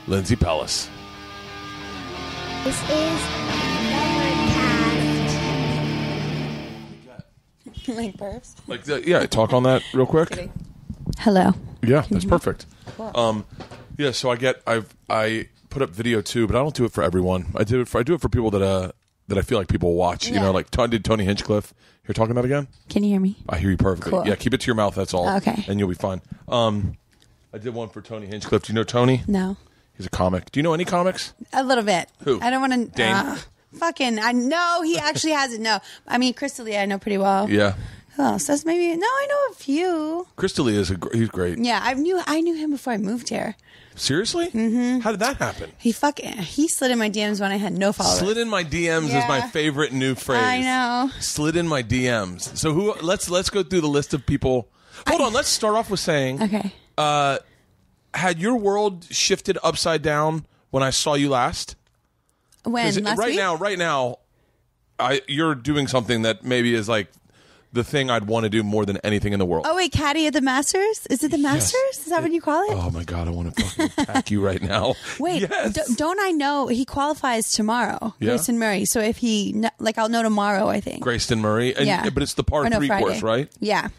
Lindsay Pellis. This is Overcast. Like burps? Like, talk on that real quick. Hello. Yeah, that's perfect. Cool. Yeah, so I put up video too, but I don't do it for everyone. I do it for people that I feel like people watch. You Yeah. know, like did Tony Hinchcliffe. You're talking about again? Can you hear me? I hear you perfectly. Cool. Yeah, keep it to your mouth. That's all. Okay. And you'll be fine. I did one for Tony Hinchcliffe. Do you know Tony? No. He's a comic. Do you know any comics? A little bit. Who? I don't want to. Dane? I know he actually hasn't. No. I mean, Crystalia, I know pretty well. Yeah. Who else? That's maybe. No, I know a few. Crystalia he's great. Yeah, I knew him before I moved here. Seriously? Mm-hmm. How did that happen? He slid in my DMs when I had no followers. Slid in my DMs is my favorite new phrase. I know. Slid in my DMs. So let's go through the list of people. Hold on, let's start off with saying Okay. had your world shifted upside down when I saw you last? When? Last week? Right now, you're doing something that maybe is like the thing I'd want to do more than anything in the world. Oh, wait, Caddy at the Masters? Is it the Masters? Is that what you call it? Oh my God, I want to fucking attack you right now. Wait, yes. don't I know he qualifies tomorrow? Yeah. Grayson Murray. So if I'll know tomorrow, I think. Grayston Murray. Yeah. But it's the par 3 Friday. course, right? Yeah.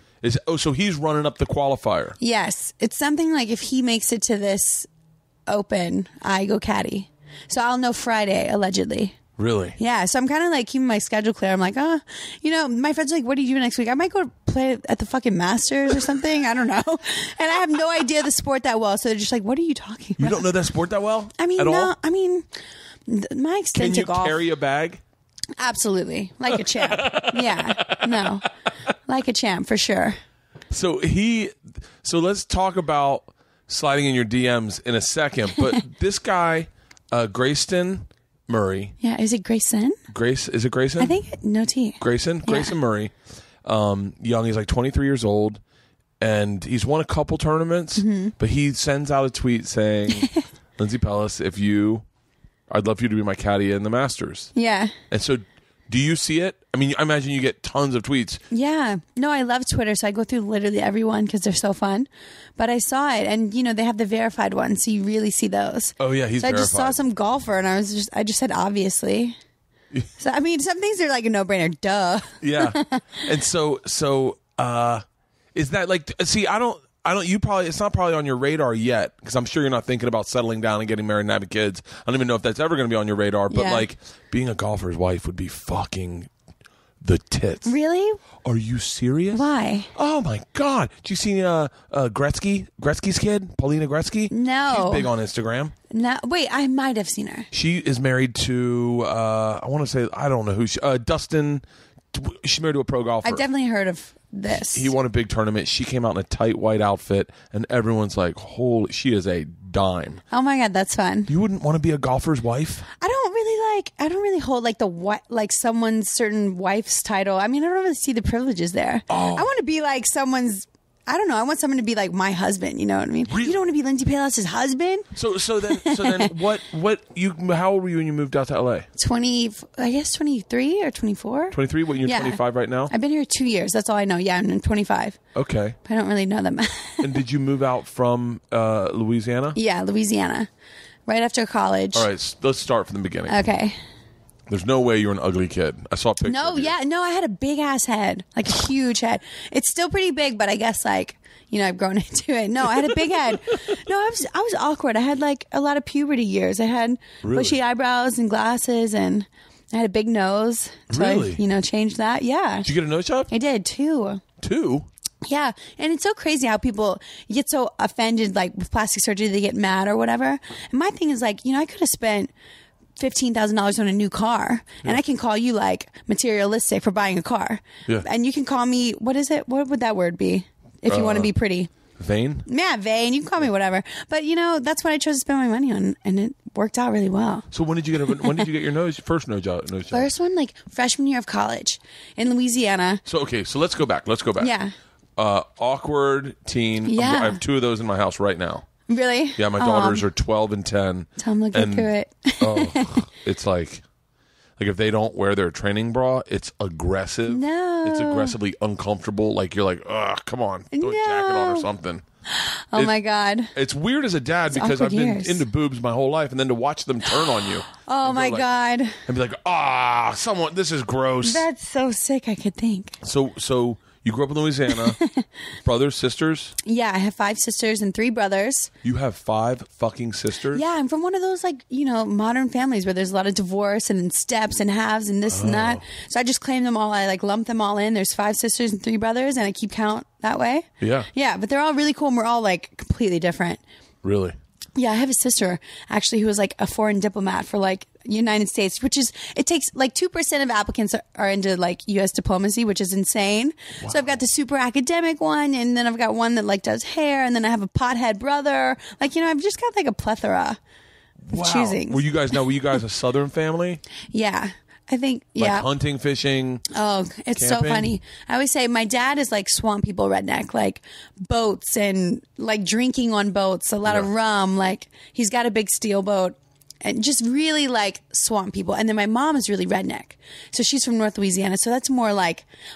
So he's running up the qualifier. Yes. It's something like if he makes it to this Open, I go caddy. So I'll know Friday, allegedly. Really? Yeah. So I'm kind of like keeping my schedule clear. I'm like, my friends are like, what do you do next week? I might go play at the fucking Masters or something. I don't know. And I have no idea the sport that well. So they're just like, what are you talking about? You don't know that sport that well? I mean, at no. all? I mean, my Can extent you to golf. carry a bag? Absolutely. Like a champ. Yeah. No. Like a champ, for sure. So let's talk about sliding in your DMs in a second. But this guy, Grayston Murray. Yeah. Is it Grayson? Is it Grayson? I think no T. Grayson Murray. Young. He's like 23 years old. And he's won a couple tournaments. Mm-hmm. But he sends out a tweet saying, Lindsay Pellis, I'd love for you to be my caddy in the Masters. Yeah. And so, do you see it? I mean, I imagine you get tons of tweets. Yeah. No, I love Twitter, so I go through literally everyone because they're so fun. But I saw it, and they have the verified ones, so you really see those. Oh yeah, he's so verified. I just saw some golfer, and I just said obviously. So I mean, some things are like a no-brainer. Duh. Yeah. And so is that like? See, I don't. It's not probably on your radar yet because I'm sure you're not thinking about settling down and getting married and having kids. I don't even know if that's ever going to be on your radar. But like being a golfer's wife would be fucking the tits. Really? Are you serious? Why? Oh my God! Did you see Gretzky's kid, Paulina Gretzky? No. She's big on Instagram. No. Wait, I might have seen her. She is married to I want to say I don't know who Dustin. She's married to a pro golfer. I've definitely heard of this. He won a big tournament. She came out in a tight white outfit, and everyone's like, "Holy, she is a dime." Oh my God, that's fun. You wouldn't want to be a golfer's wife? I don't really hold like someone's certain wife's title. I mean, I don't really see the privileges there. Oh. I want to be like someone's. I don't know. I want someone to be like my husband. You know what I mean? Really? You don't want to be Lindsay Pellis' husband? So then how old were you when you moved out to LA? 20, I guess 23 or 24. 23? What, you're 25 right now? I've been here 2 years. That's all I know. Yeah, I'm 25. Okay. I don't really know them. And did you move out from Louisiana? Yeah, Louisiana. Right after college. All right, let's start from the beginning. Okay. There's no way you're an ugly kid. I saw a picture. No, of you. I had a big ass head, like a huge head. It's still pretty big, but I guess I've grown into it. No, I had a big head. No, I was awkward. I had like a lot of puberty years. I had bushy eyebrows and glasses, and I had a big nose. So Really? I, changed that. Yeah. Did you get a nose job? I did too. 2? Yeah, and it's so crazy how people get so offended, like with plastic surgery, they get mad or whatever. And my thing is like, I could have spent $15,000 on a new car, and I can call you like materialistic for buying a car. Yeah. And you can call me, what is it? What would that word be if you want to be pretty? Vain? Yeah, vain. You can call me whatever. But that's what I chose to spend my money on, and it worked out really well. So when did you get your first nose job? First one, like freshman year of college in Louisiana. So let's go back. Yeah. Awkward teen. Yeah. I have 2 of those in my house right now. Really? Yeah, my daughters are 12 and 10. Tell them to go through it. It's like if they don't wear their training bra, it's aggressive. No. It's aggressively uncomfortable. Like you're like, ugh, come on, throw a jacket on or something. Oh my God. It's weird as a dad because I've awkward been years. into boobs my whole life, and then to watch them turn on you. Oh my God. And be like, someone, this is gross. That's so sick. I could think. So you grew up in Louisiana. Brothers, sisters? Yeah, I have 5 sisters and 3 brothers. You have 5 fucking sisters? Yeah, I'm from one of those modern families where there's a lot of divorce and steps and halves and this and that. So I just claim them all. I lump them all in. There's 5 sisters and 3 brothers, and I keep count that way. Yeah. Yeah, but they're all really cool, and we're all completely different. Really? Yeah, I have a sister actually who was a foreign diplomat for United States, which is, it takes 2% of applicants are into U.S. diplomacy, which is insane. Wow. So I've got the super academic one, and then I've got one that does hair, and then I have a pothead brother. I've just got a plethora of choosing. Were you guys a Southern family? Yeah. I think, yeah. Like hunting, fishing. Oh, it's camping? so funny. I always say my dad is swamp people redneck, boats and drinking on boats, a lot of rum. He's got a big steel boat and just really swamp people. And then my mom is really redneck. So she's from North Louisiana. So that's more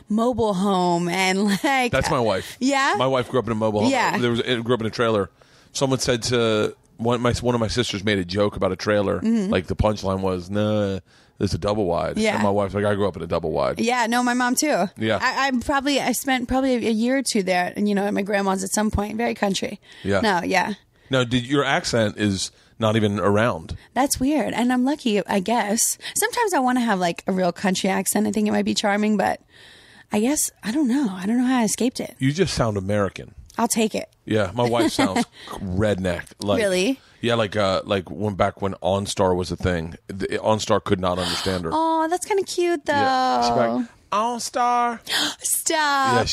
mobile home and That's my wife. Yeah? My wife grew up in a mobile home. Yeah. Grew up in a trailer. Someone said to one of my sisters made a joke about a trailer. Mm-hmm. The punchline was, "Nah, it's a double wide." Yeah. And my wife's like, "I grew up in a double wide." Yeah, no, my mom too. Yeah. I spent probably a year or 2 there, and at my grandma's at some point, very country. Yeah. No, yeah. Now, your accent is not even around. That's weird, and I'm lucky, I guess. Sometimes I want to have a real country accent. I think it might be charming, but I guess I don't know. I don't know how I escaped it. You just sound American. I'll take it. Yeah, my wife sounds redneck. Really? Yeah, when OnStar was a thing, OnStar could not understand her. Oh, that's kind of cute, though. Yeah. She's like, OnStar. Stop. Yeah,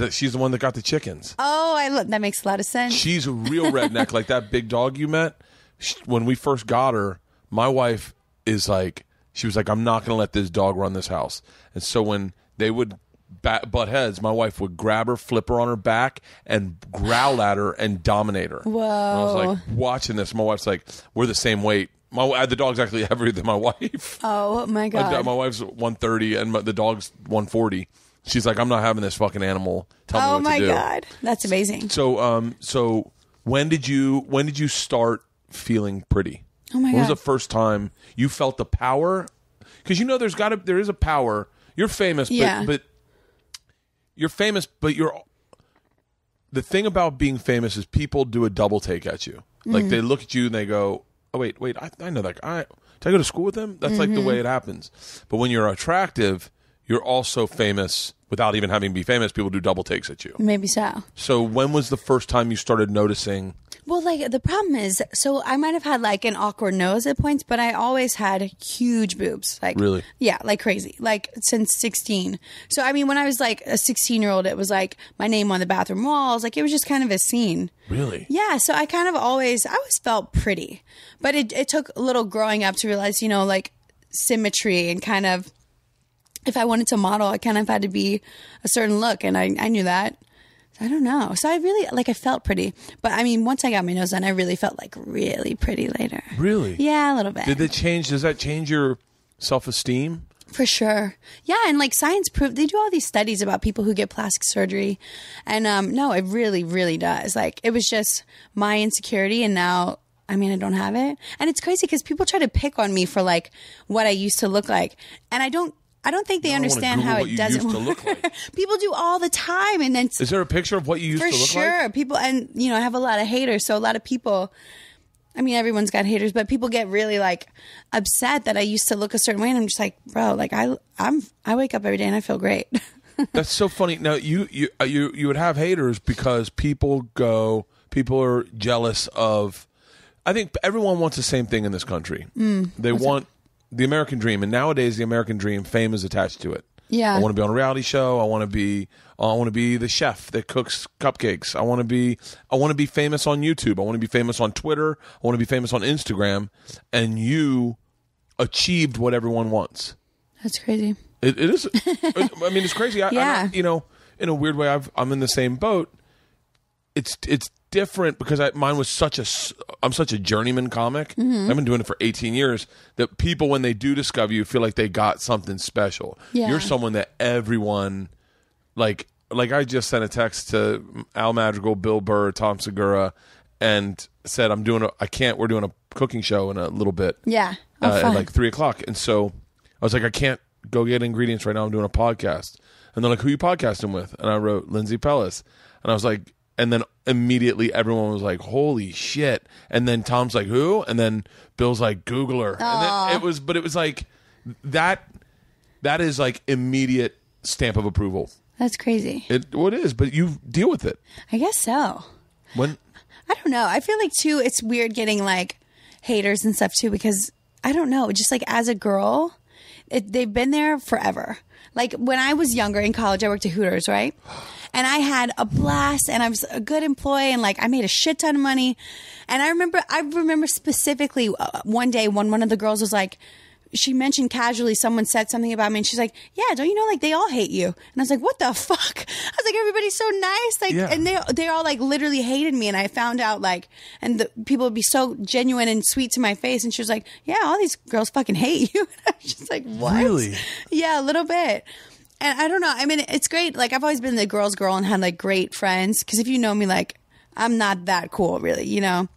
she's the one that got the chickens. Oh, that makes a lot of sense. She's a real redneck, like that big dog you met. When we first got her, my wife she was like, I'm not going to let this dog run this house. And so when they would butt heads, my wife would grab her, flip her on her back, and growl at her and dominate her. Whoa. And I was watching this. My wife's like, we're the same weight. The dog's actually heavier than my wife. Oh, my God. My wife's 130 and the dog's 140. She's like, I'm not having this fucking animal. Tell me what to do. Oh, my God. That's amazing. So when did you start feeling pretty? Oh, my God. When was the first time you felt the power? Because there is a power. You're famous, but you're famous, but the thing about being famous is people do a double take at you. They look at you and they go, "Oh wait, I know that guy. Did I go to school with him?" That's the way it happens. But when you're attractive, you're also famous without even having to be famous. People do double takes at you. Maybe so. So when was the first time you started noticing? Well, the problem is, so I might have had an awkward nose at points, but I always had huge boobs. Really? Yeah, crazy. Since 16. So, I mean, when I was a 16-year-old, it was my name on the bathroom walls. It was just kind of a scene. Really? Yeah, so I always felt pretty. But it took a little growing up to realize, symmetry and kind of, if I wanted to model, I kind of had to be a certain look, and I knew that. I don't know. So I really, I felt pretty. But I mean, once I got my nose done, I really felt really pretty later. Really? Yeah, a little bit. Does that change your self-esteem? For sure. Yeah, and science proved, they do all these studies about people who get plastic surgery. And no, it really, really does. It was just my insecurity, and now, I mean, I don't have it. And it's crazy because people try to pick on me for what I used to look like. And I don't think they understand how it doesn't look like. People do all the time, and then is there a picture of what you used to look like? For sure, people, and I have a lot of haters, so a lot of people. I mean, everyone's got haters, but people get really upset that I used to look a certain way, and I'm just bro, I wake up every day and I feel great. That's so funny. Now you would have haters because people are jealous of. I think everyone wants the same thing in this country. They want the American dream, and nowadays the American dream, fame is attached to it. Yeah, I want to be on a reality show. I want to be the chef that cooks cupcakes. I want to be famous on YouTube. I want to be famous on Twitter. I want to be famous on Instagram. And you achieved what everyone wants. That's crazy. It is. I mean, it's crazy. Yeah. In a weird way, I'm in the same boat. It's different because mine was I'm such a journeyman comic. I've been doing it for 18 years. That people, when they do discover you, feel like they got something special. Yeah. You're someone that everyone, like I just sent a text to Al Madrigal, Bill Burr, Tom Segura, and said we're doing a cooking show in a little bit. Yeah. At like 3:00. And so I was like, I can't go get ingredients right now. I'm doing a podcast. And they're like, who are you podcasting with? And I wrote Lindsay Pellis. And I was like, and then immediately everyone was like, holy shit. And then Tom's like, who? And then Bill's like, Google her. And then it was like that is like immediate stamp of approval. That's crazy. It is, but you deal with it. I guess so. When I don't know. I feel like too, it's weird getting like haters and stuff too, because I don't know, just like as a girl, they've been there forever. Like when I was younger in college, I worked at Hooters, right? And I had a blast and I was a good employee and like I made a shit ton of money. And I remember specifically one day when one of the girls was like, she mentioned casually, someone said something about me and she's like, yeah, don't you know, like they all hate you. And I was like, what the fuck? I was like, everybody's so nice. Like, yeah. And they all like literally hated me. And I found out like, and the people would be so genuine and sweet to my face. And she was like, yeah, all these girls fucking hate you. And I was just like, what? Really? Yeah, a little bit. And I don't know. I mean, it's great. Like I've always been the girl's girl and had like great friends. Cause if you know me, like I'm not that cool really, you know?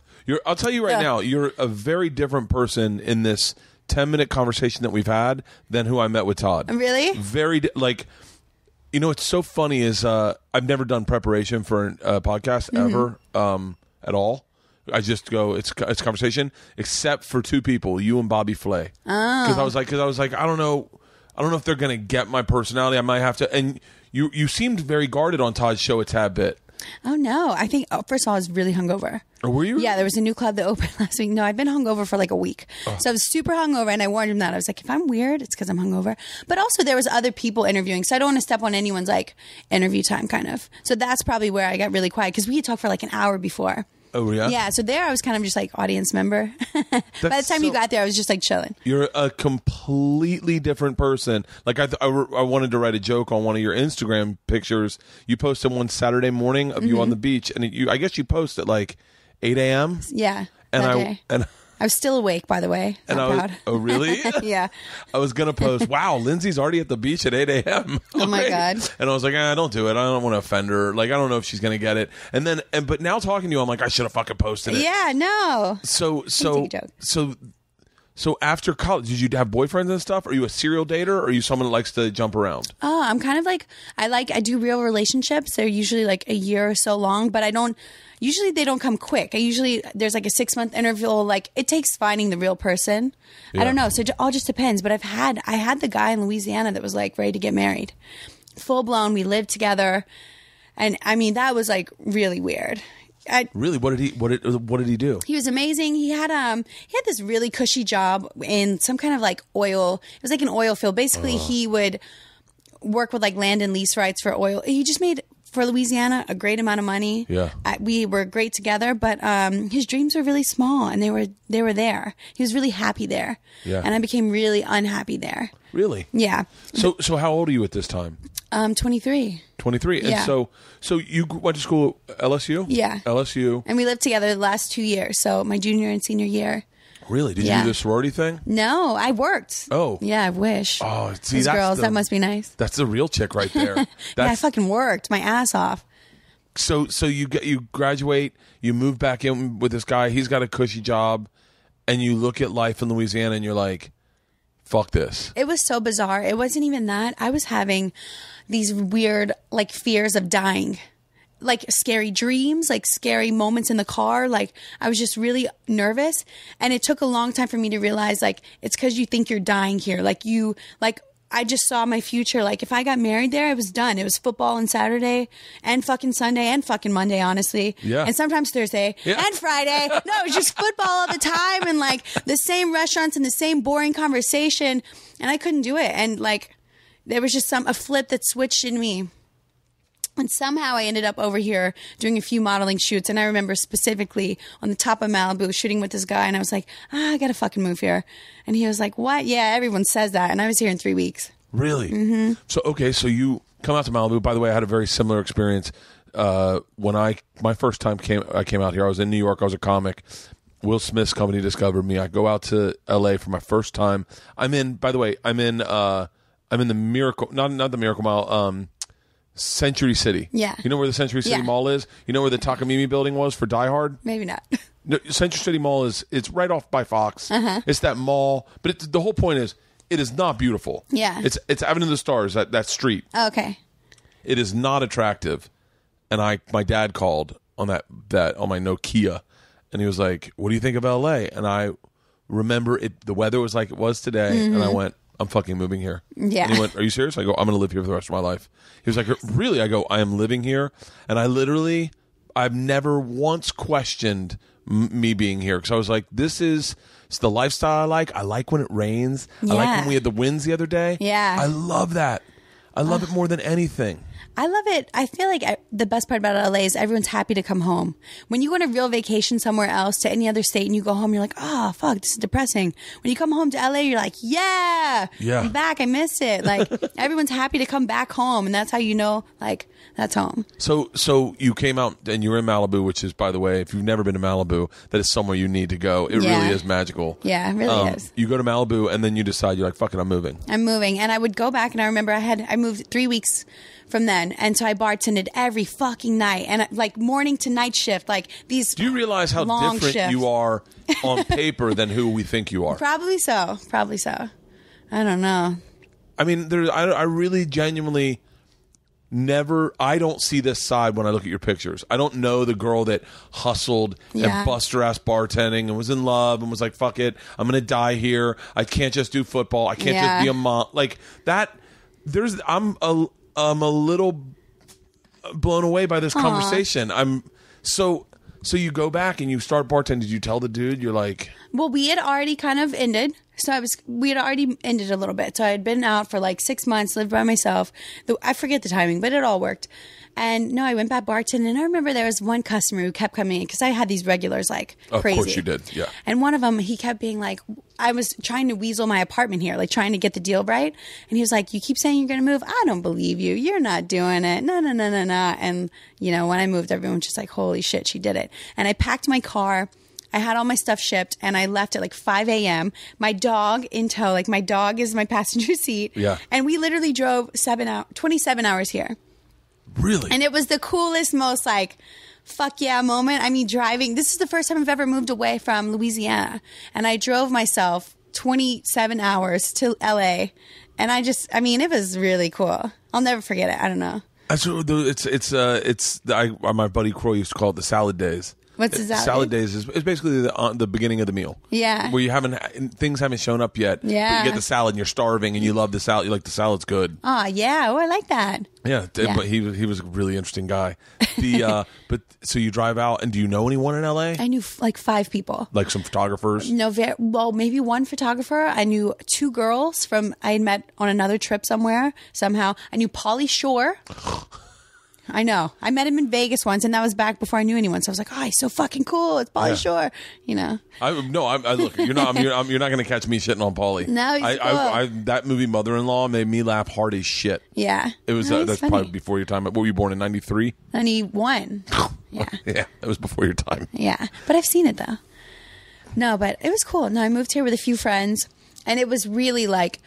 I'll tell you right now, you're a very different person in this 10-minute conversation that we've had than who I met with Todd. Really? Very, like, you know, what's so funny is I've never done preparation for a podcast ever at all. I just go, it's conversation, except for two people, you and Bobby Flay. Because I was like, I don't know if they're going to get my personality. I might have to. And you seemed very guarded on Todd's show a tad bit. Oh no! I think first of all, I was really hungover. Or were you? Yeah, there was a new club that opened last week. No, I've been hungover for like a week, so I was super hungover, and I warned him that I was like, if I'm weird, it's because I'm hungover. But also, there was other people interviewing, so I don't want to step on anyone's like interview time, kind of. So that's probably where I got really quiet because we had talked for like an hour before. Oh yeah. Yeah. So there, I was kind of just like audience member. By the time you got there, I was just like chilling. You're a completely different person. Like I wanted to write a joke on one of your Instagram pictures. You posted one Saturday morning of you on the beach, and I guess you post at like 8 a.m. Yeah. And that day. I was still awake, by the way. Oh, really? Yeah. I was going to post, wow, Lindsay's already at the beach at 8 a.m. Oh, my God. And I was like, don't do it. I don't want to offend her. Like, I don't know if she's going to get it. But now talking to you, I'm like, I should have fucking posted it. Yeah, no. So joke. After college, did you have boyfriends and stuff? Are you a serial dater or are you someone that likes to jump around? Oh, I'm kind of like, I do real relationships. They're usually like a year or so long, but usually they don't come quick. There's like a 6-month interval. Like it takes finding the real person. Yeah. I don't know. So it all just depends. But I had the guy in Louisiana that was like ready to get married. Full blown. We lived together. And I mean, that was like really weird. Really? What did he do? He was amazing. He had this really cushy job in some kind of like oil. It was like an oil field. Basically, he would work with like land and lease rights for oil. He just made for Louisiana a great amount of money. Yeah, we were great together, but his dreams were really small, and they were there. He was really happy there. Yeah, and I became really unhappy there. Really? Yeah. So how old are you at this time? 23. 23. Yeah. And so you went to school at LSU? Yeah. LSU. And we lived together the last 2 years, so my junior and senior year. Really? Did you do the sorority thing? No, I worked. Oh. Yeah, I wish. Oh, see, those girls, that must be nice. That's the real chick right there. Yeah, I fucking worked my ass off. So you graduate, you move back in with this guy, he's got a cushy job, and you look at life in Louisiana and you're like, fuck this. It was so bizarre. It wasn't even that. I was having these weird like fears of dying. Like scary dreams, like scary moments in the car. Like I was just really nervous. And it took a long time for me to realize like it's because you think you're dying here. I just saw my future. Like if I got married there, it was done. It was football on Saturday and fucking Sunday and fucking Monday, honestly. Yeah. And sometimes Thursday and Friday. No, it was just football all the time and like the same restaurants and the same boring conversation. And I couldn't do it. And like there was just a flip that switched in me. And somehow I ended up over here doing a few modeling shoots. And I remember specifically on the top of Malibu shooting with this guy. And I was like, I got to fucking move here. And he was like, what? Yeah, everyone says that. And I was here in 3 weeks. Really? Mm-hmm. So you come out to Malibu. By the way, I had a very similar experience. When my first time I came out here, I was in New York. I was a comic. Will Smith's company discovered me. I go out to LA for my first time. I'm in the Miracle, not the Miracle Mile, Century City. Yeah. You know where the Century City Yeah. Mall is? You know where the Takamimi building was for Die Hard? Maybe not. No, Century City Mall it's right off by Fox. It's that mall, but the whole point is it is not beautiful. Yeah. It's Avenue of the Stars, that street. Okay. It is not attractive. And my dad called on that on my Nokia, and he was like, "What do you think of LA?" And I remember the weather was like it was today, and I went, "I'm fucking moving here." Yeah. And he went, "Are you serious?" I go, "I'm going to live here for the rest of my life." He was like, "Really?" I go, "I am living here," and I've never once questioned me being here because I was like, it's the lifestyle I like. I like when it rains. I like Yeah. when we had the winds the other day. Yeah. I love that. I love it more than anything. I love it. I feel like the best part about LA is everyone's happy to come home. When you go on a real vacation somewhere else to any other state and you go home, you're like, oh, fuck, this is depressing. When you come home to LA, you're like, yeah, I'm back. I miss it. Like, everyone's happy to come back home. And that's how you know, like, that's home. So you came out and you were in Malibu, which is, by the way, if you've never been to Malibu, that is somewhere you need to go. It Yeah. really is magical. Yeah, it really is. You go to Malibu and then you decide, you're like, fuck it, I'm moving. I'm moving. And I would go back and I remember I moved 3 weeks from then. And so I bartended every fucking night and like morning to night shift, like these. Do you realize how long different shifts. you are on paper than who we think you are? Probably so. I don't know. I mean, I really genuinely I don't see this side when I look at your pictures. I don't know the girl that hustled Yeah. and bust her ass bartending and was in love and was like, fuck it, I'm going to die here. I can't just do football. I can't Yeah. just be a mom. Like that, I'm a little blown away by this conversation. So you go back and you start bartending. Did you tell the dude? You're like, Well, we had already kind of ended. So we had already ended a little bit. So I had been out for like 6 months, lived by myself. I forget the timing, but it all worked. And no, I went back bartending. And I remember there was one customer who kept coming in because I had these regulars like crazy. Of course you did, yeah. And one of them, he kept being like, I was trying to weasel my apartment here, like trying to get the deal right. And he was like, you keep saying you're going to move. I don't believe you. You're not doing it. No. And, you know, when I moved, everyone was just like, holy shit, she did it. And I packed my car. I had all my stuff shipped and I left at like 5 a.m. My dog in tow, like my dog is my passenger seat. Yeah. And we literally drove 27 hours here. really? And it was the coolest, most like, fuck yeah moment. I mean, driving. This is the first time I've ever moved away from Louisiana. And I drove myself 27 hours to LA. And it was really cool. I'll never forget it. I don't know. My buddy Crow used to call it the salad days. What's the salad? Salad days is basically the beginning of the meal. Yeah. Where things haven't shown up yet. Yeah. But you get the salad and you're starving and you love the salad. You like the salad's good. Oh, yeah. Oh, I like that. Yeah. Yeah. But he was a really interesting guy. But so you drive out and do you know anyone in LA? I knew like 5 people. Like some photographers? No, maybe one photographer. I knew 2 girls I had met on another trip somewhere, somehow. I knew Pauly Shore. I know. I met him in Vegas once, and that was back before I knew anyone. So I was like, oh, he's so fucking cool. It's Pauly Shore, you know. Look, you're not going to catch me shitting on Pauly. No, he's cool. That movie Mother-in-Law made me laugh hard as shit. Yeah. It was No, he's that's funny. probably before your time. What were you born in 93? 91. Yeah. Yeah, that was before your time. Yeah. But I've seen it, though. No, but it was cool. No, I moved here with a few friends, and it was really like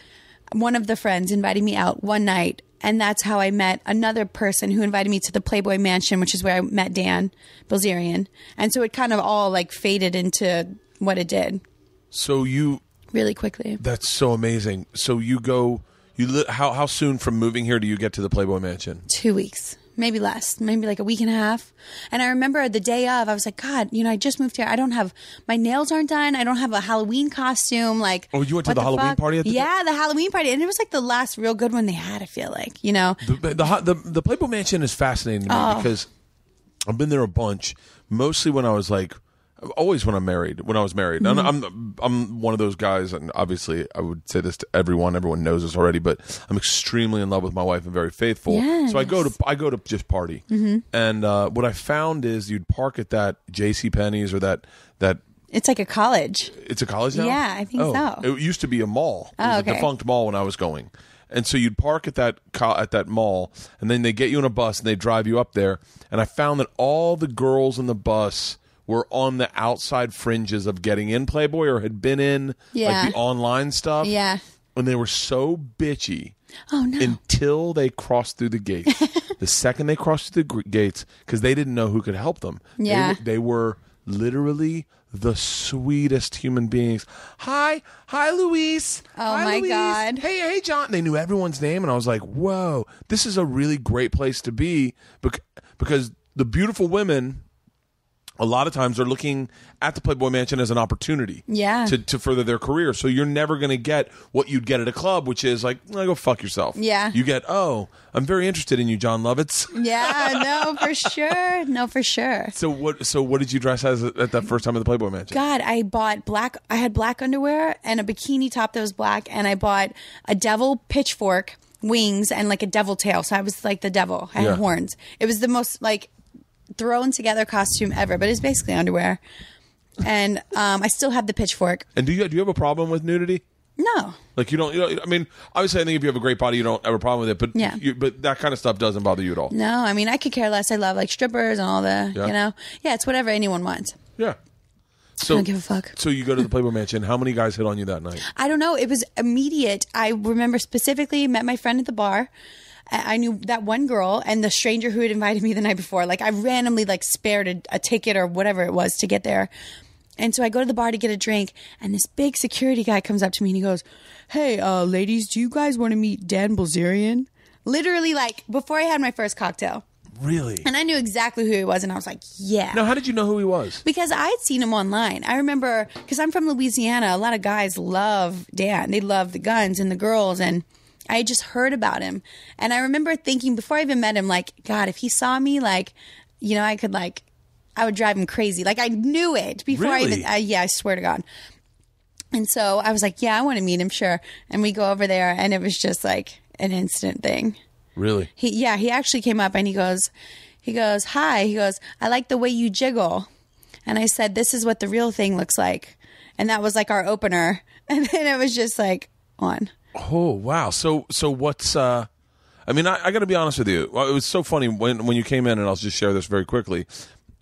one of the friends invited me out one night. And that's how I met another person who invited me to the Playboy Mansion, which is where I met Dan Bilzerian. And so it kind of all like faded into what it did So really quickly. that's so amazing. So you go, how soon from moving here do you get to the Playboy Mansion? 2 weeks, maybe less, maybe like a week and a half. And I remember the day of, I was like, God, you know, I just moved here. My nails aren't done. I don't have a Halloween costume. Like, Oh, you went to what the Halloween fuck? party at the Yeah, the Halloween party. And it was like the last real good one they had, I feel like, you know. The Playboy Mansion is fascinating to me because I've been there a bunch, mostly when I was like, always when I was married. Mm-hmm. I'm one of those guys, and obviously I would say this to everyone knows this already, but I'm extremely in love with my wife and very faithful. Yes. So I go to just party. Mm-hmm. And what I found is you'd park at that JCPenney's or that It's like a college. it's a college now? Yeah, I think so. It used to be a mall. It was okay. a defunct mall when I was going. And so you'd park at that mall, and then they get you in a bus and they drive you up there. And I found that all the girls in the bus were on the outside fringes of getting in Playboy or had been in Yeah. like the online stuff. Yeah. And they were so bitchy Oh, no. until they crossed through the gate. The second they crossed through the gates, because they didn't know who could help them. Yeah. They were literally the sweetest human beings. Hi, Luis. Oh, Hi, my Luis. God. Hey, John. They knew everyone's name, and I was like, whoa, this is a really great place to be because the beautiful women, a lot of times, are looking at the Playboy Mansion as an opportunity to further their career. So you're never going to get what you'd get at a club, which is like, go fuck yourself. Yeah. You get, I'm very interested in you, John Lovitz. Yeah, no, for sure. No, for sure. So what did you dress as at that first time at the Playboy Mansion? God, I had black underwear and a bikini top that was black, and I bought a devil pitchfork, wings, and like a devil tail. So I was like the devil. I had horns. It was the most like thrown together costume ever, but it's basically underwear. And I still have the pitchfork. And do you have a problem with nudity? No. Like you don't. I mean, obviously, I think if you have a great body, you don't have a problem with it. But but that kind of stuff doesn't bother you at all. No, I mean, I could care less. I love like strippers and all the, it's whatever anyone wants. Yeah. So I don't give a fuck. So you go to the Playboy Mansion. How many guys hit on you that night? I don't know. It was immediate. I remember specifically met my friend at the bar. I knew that one girl and the stranger who had invited me the night before. Like I randomly like spared a ticket or whatever it was to get there. And so I go to the bar to get a drink, and this big security guy comes up to me and he goes, "Hey, ladies, do you guys want to meet Dan Bilzerian?" Literally, like before I had my first cocktail. Really? And I knew exactly who he was, and I was like, yeah. Now, how did you know who he was? Because I had seen him online. I remember, because I'm from Louisiana, a lot of guys love Dan. They love the guns and the girls, and I had just heard about him. And I remember thinking, before I even met him, like, God, if he saw me, like, I could, like, I would drive him crazy. Like, I knew it before really? I swear to God. And so I was like, yeah, I want to meet him, sure. And we go over there, and it was just like an instant thing. Really? He actually came up and he goes, "Hi." He goes, "I like the way you jiggle." And I said, "This is what the real thing looks like." And that was like our opener. And then it was just like on. Oh, wow. So what's, I mean, I got to be honest with you. Well, it was so funny when you came in, and I'll just share this very quickly.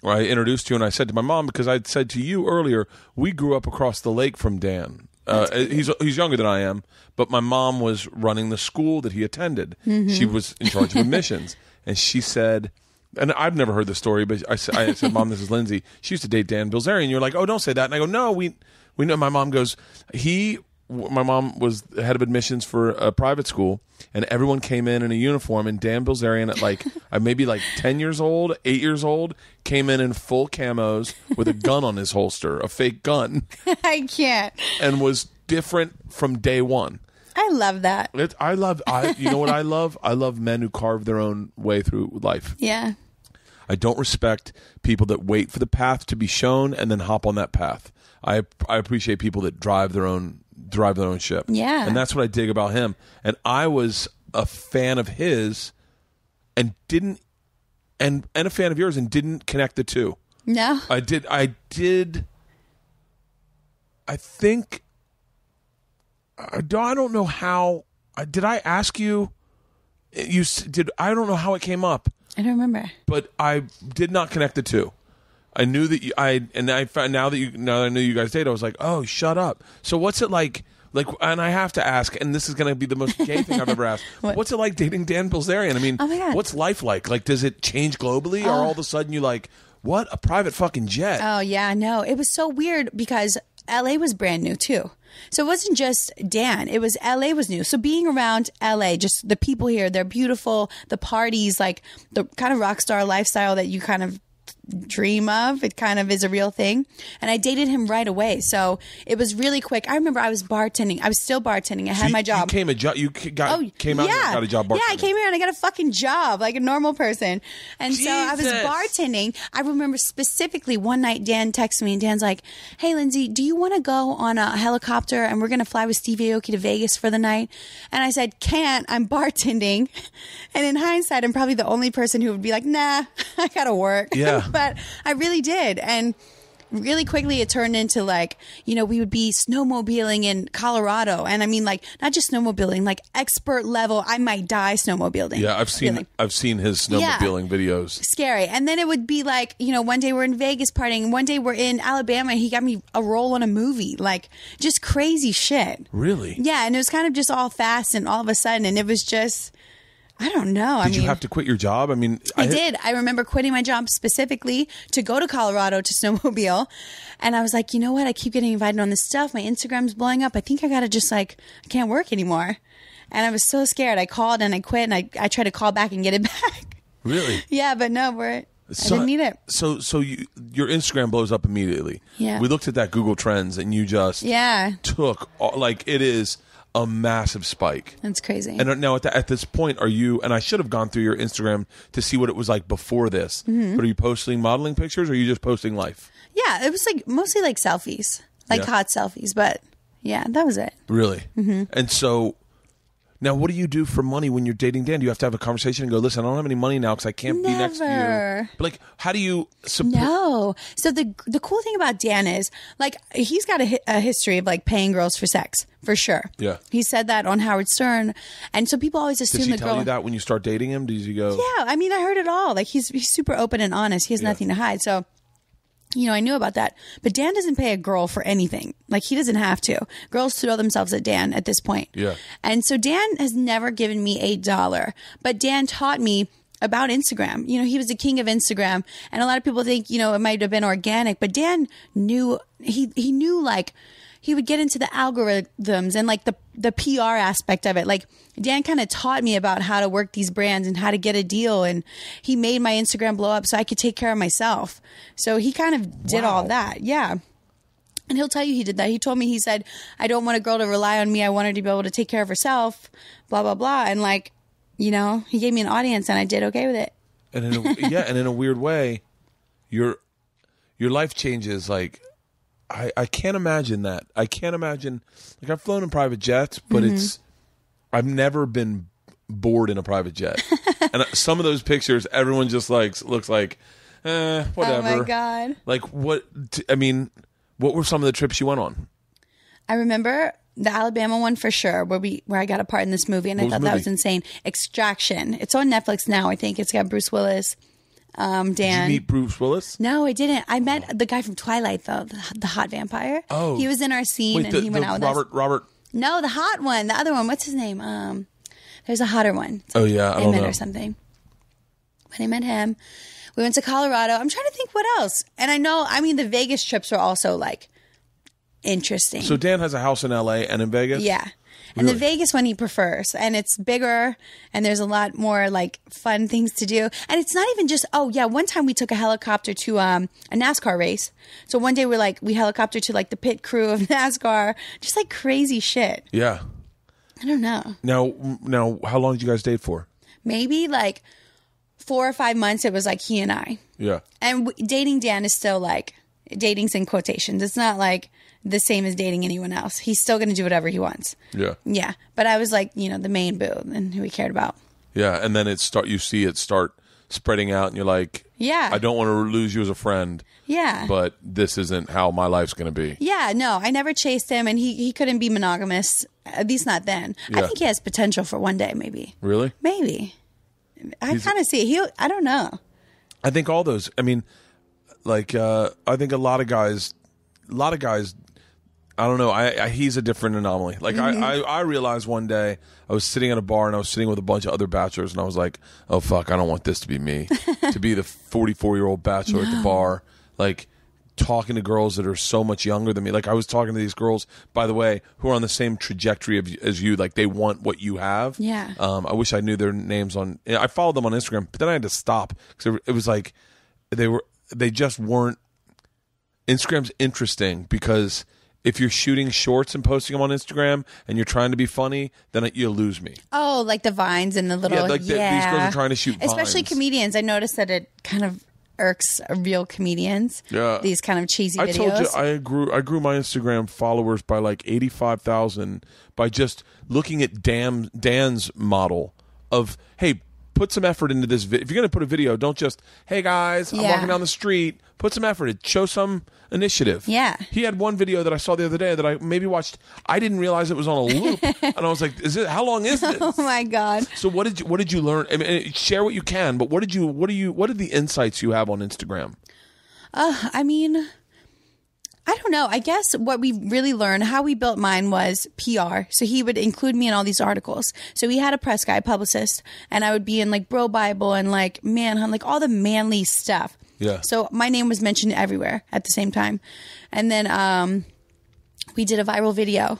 I introduced you, and I said to my mom, because I'd said to you earlier, we grew up across the lake from Dan. He's younger than I am, but my mom was running the school that he attended. Mm-hmm. She was in charge of admissions, and she said, and I've never heard the story, but I said, "Mom, this is Lindsay. She used to date Dan Bilzerian." You're like, "Oh, don't say that." And I go, "No, we know." My mom goes, my mom was the head of admissions for a private school, and everyone came in a uniform, and Dan Bilzerian at like maybe like 10 years old, 8 years old, came in full camos with a gun on his holster, a fake gun. I can't. And was different from day one. I love that. You know what I love? I love men who carve their own way through life. Yeah. I don't respect people that wait for the path to be shown and then hop on that path. I appreciate people that drive their own ship. Yeah. And that's what I dig about him. And I was a fan of his and a fan of yours and didn't connect the two. No. I did. I think I don't know how. Did I ask you? You did. I don't know how it came up. I don't remember. But I did not connect the two. I knew that I found now that I knew you guys dated, I was like, oh, shut up. So what's it like? Like, and I have to ask, and this is going to be the most gay thing I've ever asked. What's it like dating Dan Bilzerian? I mean, oh my God. What's life like? Like, does it change globally, or all of a sudden you like, what, a private fucking jet? Oh yeah, no, it was so weird because LA was brand new too. So it wasn't just Dan, it was LA was new. So being around LA, just the people here, they're beautiful, the parties, like the kind of rock star lifestyle that you kind of dream of, it kind of is a real thing. And I dated him right away, so it was really quick. I remember I was bartending. I was still bartending. I had my job. Came out and got a job bartending. Yeah, I came here and I got a fucking job like a normal person. And so I was bartending. I remember specifically one night Dan texted me, and Dan's like, "Hey Lindsay, do you want to go on a helicopter and we're going to fly with Steve Aoki to Vegas for the night?" And I said, "Can't, I'm bartending." And in hindsight, I'm probably the only person who would be like, "Nah, I got to work." Yeah. But I really did. And really quickly it turned into like, we would be snowmobiling in Colorado. And I mean, like, not just snowmobiling, like expert level, I might die snowmobiling. Yeah, I've seen his snowmobiling videos. Scary. And then it would be like, one day we're in Vegas partying, one day we're in Alabama, and he got me a role in a movie. Like, just crazy shit. Really? Yeah, and it was kind of just all fast and all of a sudden, and it was just, I don't know. Did you have to quit your job? I mean, I did. I remember quitting my job specifically to go to Colorado to snowmobile. And I was like, you know what? I keep getting invited on this stuff. My Instagram's blowing up. I think I got to just I can't work anymore. And I was so scared. I called and I quit, and I tried to call back and get it back. Really? Yeah, but no, I didn't need it. So your Instagram blows up immediately. Yeah. We looked at that Google Trends, and you just took, it is a massive spike. That's crazy. And now at this point, are you, and I should have gone through your Instagram to see what it was like before this, but are you posting modeling pictures, or are you just posting life? Yeah, it was mostly selfies, hot selfies, but yeah, that was it. Really? Mm-hmm. And so now what do you do for money when you're dating Dan? Do you have to have a conversation and go, listen, I don't have any money now because I can't be next to you? But how do you support? No. So the cool thing about Dan is he's got a history of paying girls for sex, for sure. Yeah. He said that on Howard Stern. And so people always assume Does he the tell girl. you that when you start dating him? Does he go? Yeah. I mean, I heard it all. He's super open and honest. He has nothing to hide. So, I knew about that. But Dan doesn't pay a girl for anything. He doesn't have to. Girls throw themselves at Dan at this point. Yeah. And so Dan has never given me $1. But Dan taught me about Instagram. He was the king of Instagram. And a lot of people think, it might have been organic. But Dan knew, he knew he would get into the algorithms and the PR aspect of it. Dan kind of taught me about how to work these brands and how to get a deal. And he made my Instagram blow up so I could take care of myself. So he kind of did all that. Yeah. And he'll tell you he did that. He told me, he said, I don't want a girl to rely on me. I want her to be able to take care of herself, blah, blah, blah. And he gave me an audience and I did okay with it. And in a weird way, your life changes. I can't imagine that. I can't imagine. I've flown in private jets, but I've never been bored in a private jet. And some of those pictures, everyone just looks like, whatever. Oh my God. What were some of the trips you went on? I remember the Alabama one for sure, where I got a part in this movie, and I thought that was insane. Extraction. It's on Netflix now. I think it's got Bruce Willis. Dan. Did you meet Bruce Willis? No, I didn't. I met the guy from Twilight, though, the hot vampire. Oh, he was in our scene, and he went out with us. Robert. No, the hot one, the other one. What's his name? There's a hotter one. Oh yeah, I don't know. Or something. But I met him. We went to Colorado. I'm trying to think what else. And the Vegas trips were also interesting. So Dan has a house in LA and in Vegas? Yeah. And the Vegas one he prefers. And it's bigger and there's a lot more fun things to do. And it's not even just, one time we took a helicopter to a NASCAR race. So one day we helicopter to the pit crew of NASCAR. Just crazy shit. Yeah. I don't know. Now, how long did you guys date for? Maybe 4 or 5 months. It was he and I. Yeah. And dating Dan is still dating's in quotations. It's not the same as dating anyone else. He's still going to do whatever he wants. Yeah. Yeah. But I was the main boo and who he cared about. Yeah. And then you see it start spreading out and you're like, yeah, I don't want to lose you as a friend. Yeah. But this isn't how my life's going to be. Yeah. No, I never chased him and he couldn't be monogamous. At least not then. Yeah. I think he has potential for one day, maybe. Really? Maybe. I kind of see it. I don't know. I think all those, I think a lot of guys, I don't know. He's a different anomaly. I realized one day I was sitting at a bar and I was sitting with a bunch of other bachelors and I was like, oh fuck, I don't want this to be me. To be the 44-year-old bachelor at the bar, talking to girls that are so much younger than me. I was talking to these girls, by the way, who are on the same trajectory as you. They want what you have. Yeah. I wish I knew their names I followed them on Instagram, but then I had to stop because it was they just weren't. Instagram's interesting because if you're shooting shorts and posting them on Instagram and you're trying to be funny, then you'll lose me. Oh, the vines and the little... these girls are trying to shoot especially vines. Comedians. I noticed that it kind of irks real comedians. Yeah. These kind of cheesy videos. I told you, I grew my Instagram followers by 85,000 by just looking at Dan's model of, hey, put some effort into this. If you're going to put a video, don't just, hey guys, I'm walking down the street. Put some effort. Show some initiative. Yeah. He had one video that I saw the other day that I maybe watched. I didn't realize it was on a loop, and I was like, how long is this? Oh my God. So what did you learn? I mean, share what you can, but what are the insights you have on Instagram? I I don't know. I guess what we really learned, how we built mine was PR. So he would include me in all these articles. So we had a press guy, publicist, and I would be in like Bro Bible and like Manhunt, like all the manly stuff. Yeah. So my name was mentioned everywhere at the same time. And then we did a viral video.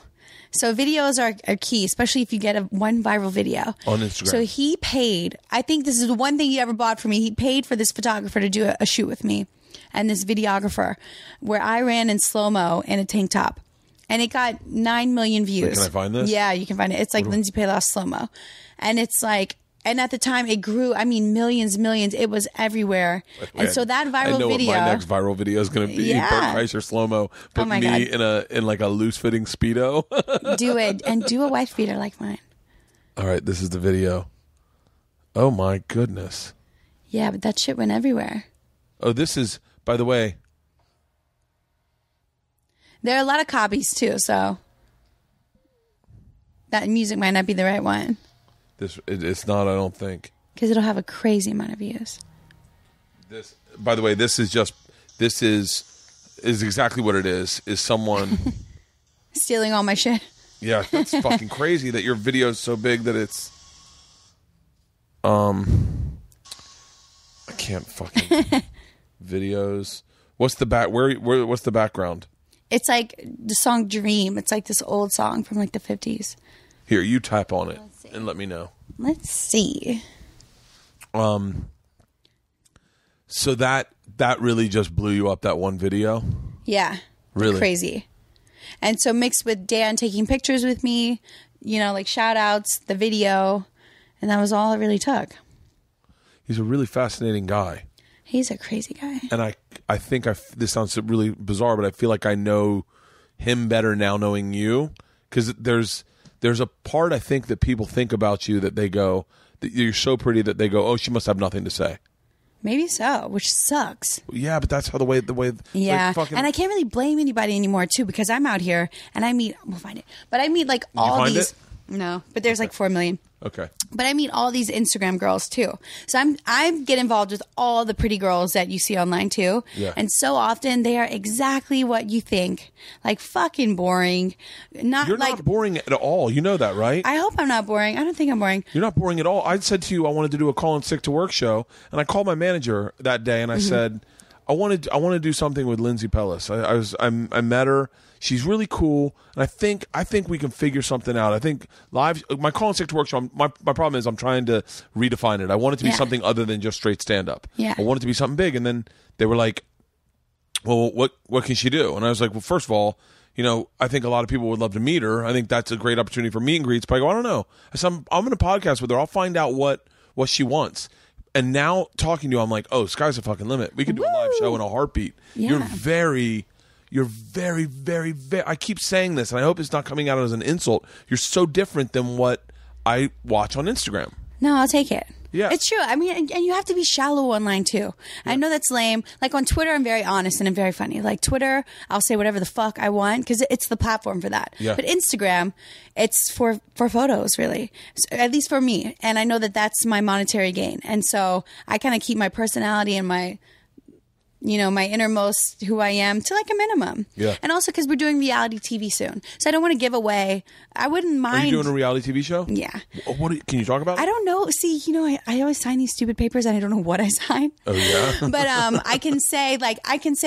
So videos are key, especially if you get one viral video. On Instagram. So he paid, I think this is the one thing he ever bought for me. He paid for this photographer to do a shoot with me. And this videographer, where I ran in slow-mo in a tank top. And it got 9 million views. Wait, can I find this? Yeah, you can find it. It's like Lindsay Palos slow-mo. And it's like, and at the time it grew, I mean, millions. It was everywhere. And so that viral I know video. what my next viral video is going to be. Yeah. Bert Kreischer slow-mo. Put my me God. in like a loose-fitting Speedo. Do it. And do a wife beater like mine. All right, this is the video. Oh, my goodness. Yeah, but that shit went everywhere. Oh, this is, by the way, There are a lot of copies too, so that music might not be the right one it's not, I don't think. because it'll have a crazy amount of views. This, by the way, this is exactly what it is someone... Stealing all my shit. Yeah, that's fucking crazy that your video is so big that it's... I can't fucking... Videos. What's the what's the background? It's like the song Dream. It's like this old song from like the 50s. Here, you tap on it and let me know. Let's see. So that really just blew you up, that one video? Yeah. Really? Crazy. And so mixed with Dan taking pictures with me, like shout outs, the video, and that was all it really took. He's a really fascinating guy. He's a crazy guy. And I think this sounds really bizarre, but I feel like I know him better now knowing you, because there's a part I think that people think about you that they go, that you're so pretty that they go, oh, she must have nothing to say. Maybe so, which sucks. Yeah, but that's how the way Yeah, like fucking, and I can't really blame anybody anymore too, because I'm out here and we'll find it, but I meet like all find these. it? No, but there's like 4 million. Okay. But I meet all these Instagram girls too. So I get involved with all the pretty girls that you see online too. Yeah. And so often they are exactly what you think. Like fucking boring. You're like not boring at all. You know that, right? I hope I'm not boring. I don't think I'm boring. You're not boring at all. I said to you I wanted to do a Call in Sick to Work show, and I called my manager that day and I said I want to do something with Lindsay Palos. I met her. She's really cool, and I think we can figure something out. I think my Call in Sick to Work show, my problem is I'm trying to redefine it. I want it to be something other than just straight stand-up. Yeah. I want it to be something big, and then they were like, well, what can she do? And I was like, well, first of all, I think a lot of people would love to meet her. I think that's a great opportunity for meet and greets, but I go, I don't know. I said, I'm going to podcast with her. I'll find out what she wants. And now talking to you, I'm like, oh, sky's the fucking limit. We could do a live show in a heartbeat. Yeah. You're very, very, very, I keep saying this, and I hope it's not coming out as an insult. You're so different than what I watch on Instagram. No, I'll take it. Yeah. It's true. I mean, and you have to be shallow online too. Yeah. I know that's lame. Like on Twitter, I'm very honest and I'm very funny. Like Twitter, I'll say whatever the fuck I want because it's the platform for that. Yeah. But Instagram, it's for photos really, at least for me. And I know that that's my monetary gain. And so I kind of keep my personality and my innermost who I am to like a minimum. Yeah. And also because we're doing reality TV soon. So I don't want to give away. I wouldn't mind. Are you doing a reality TV show? Yeah. Can you talk about it? I don't know. See, I always sign these stupid papers and I don't know what I sign. Oh, yeah? But I can say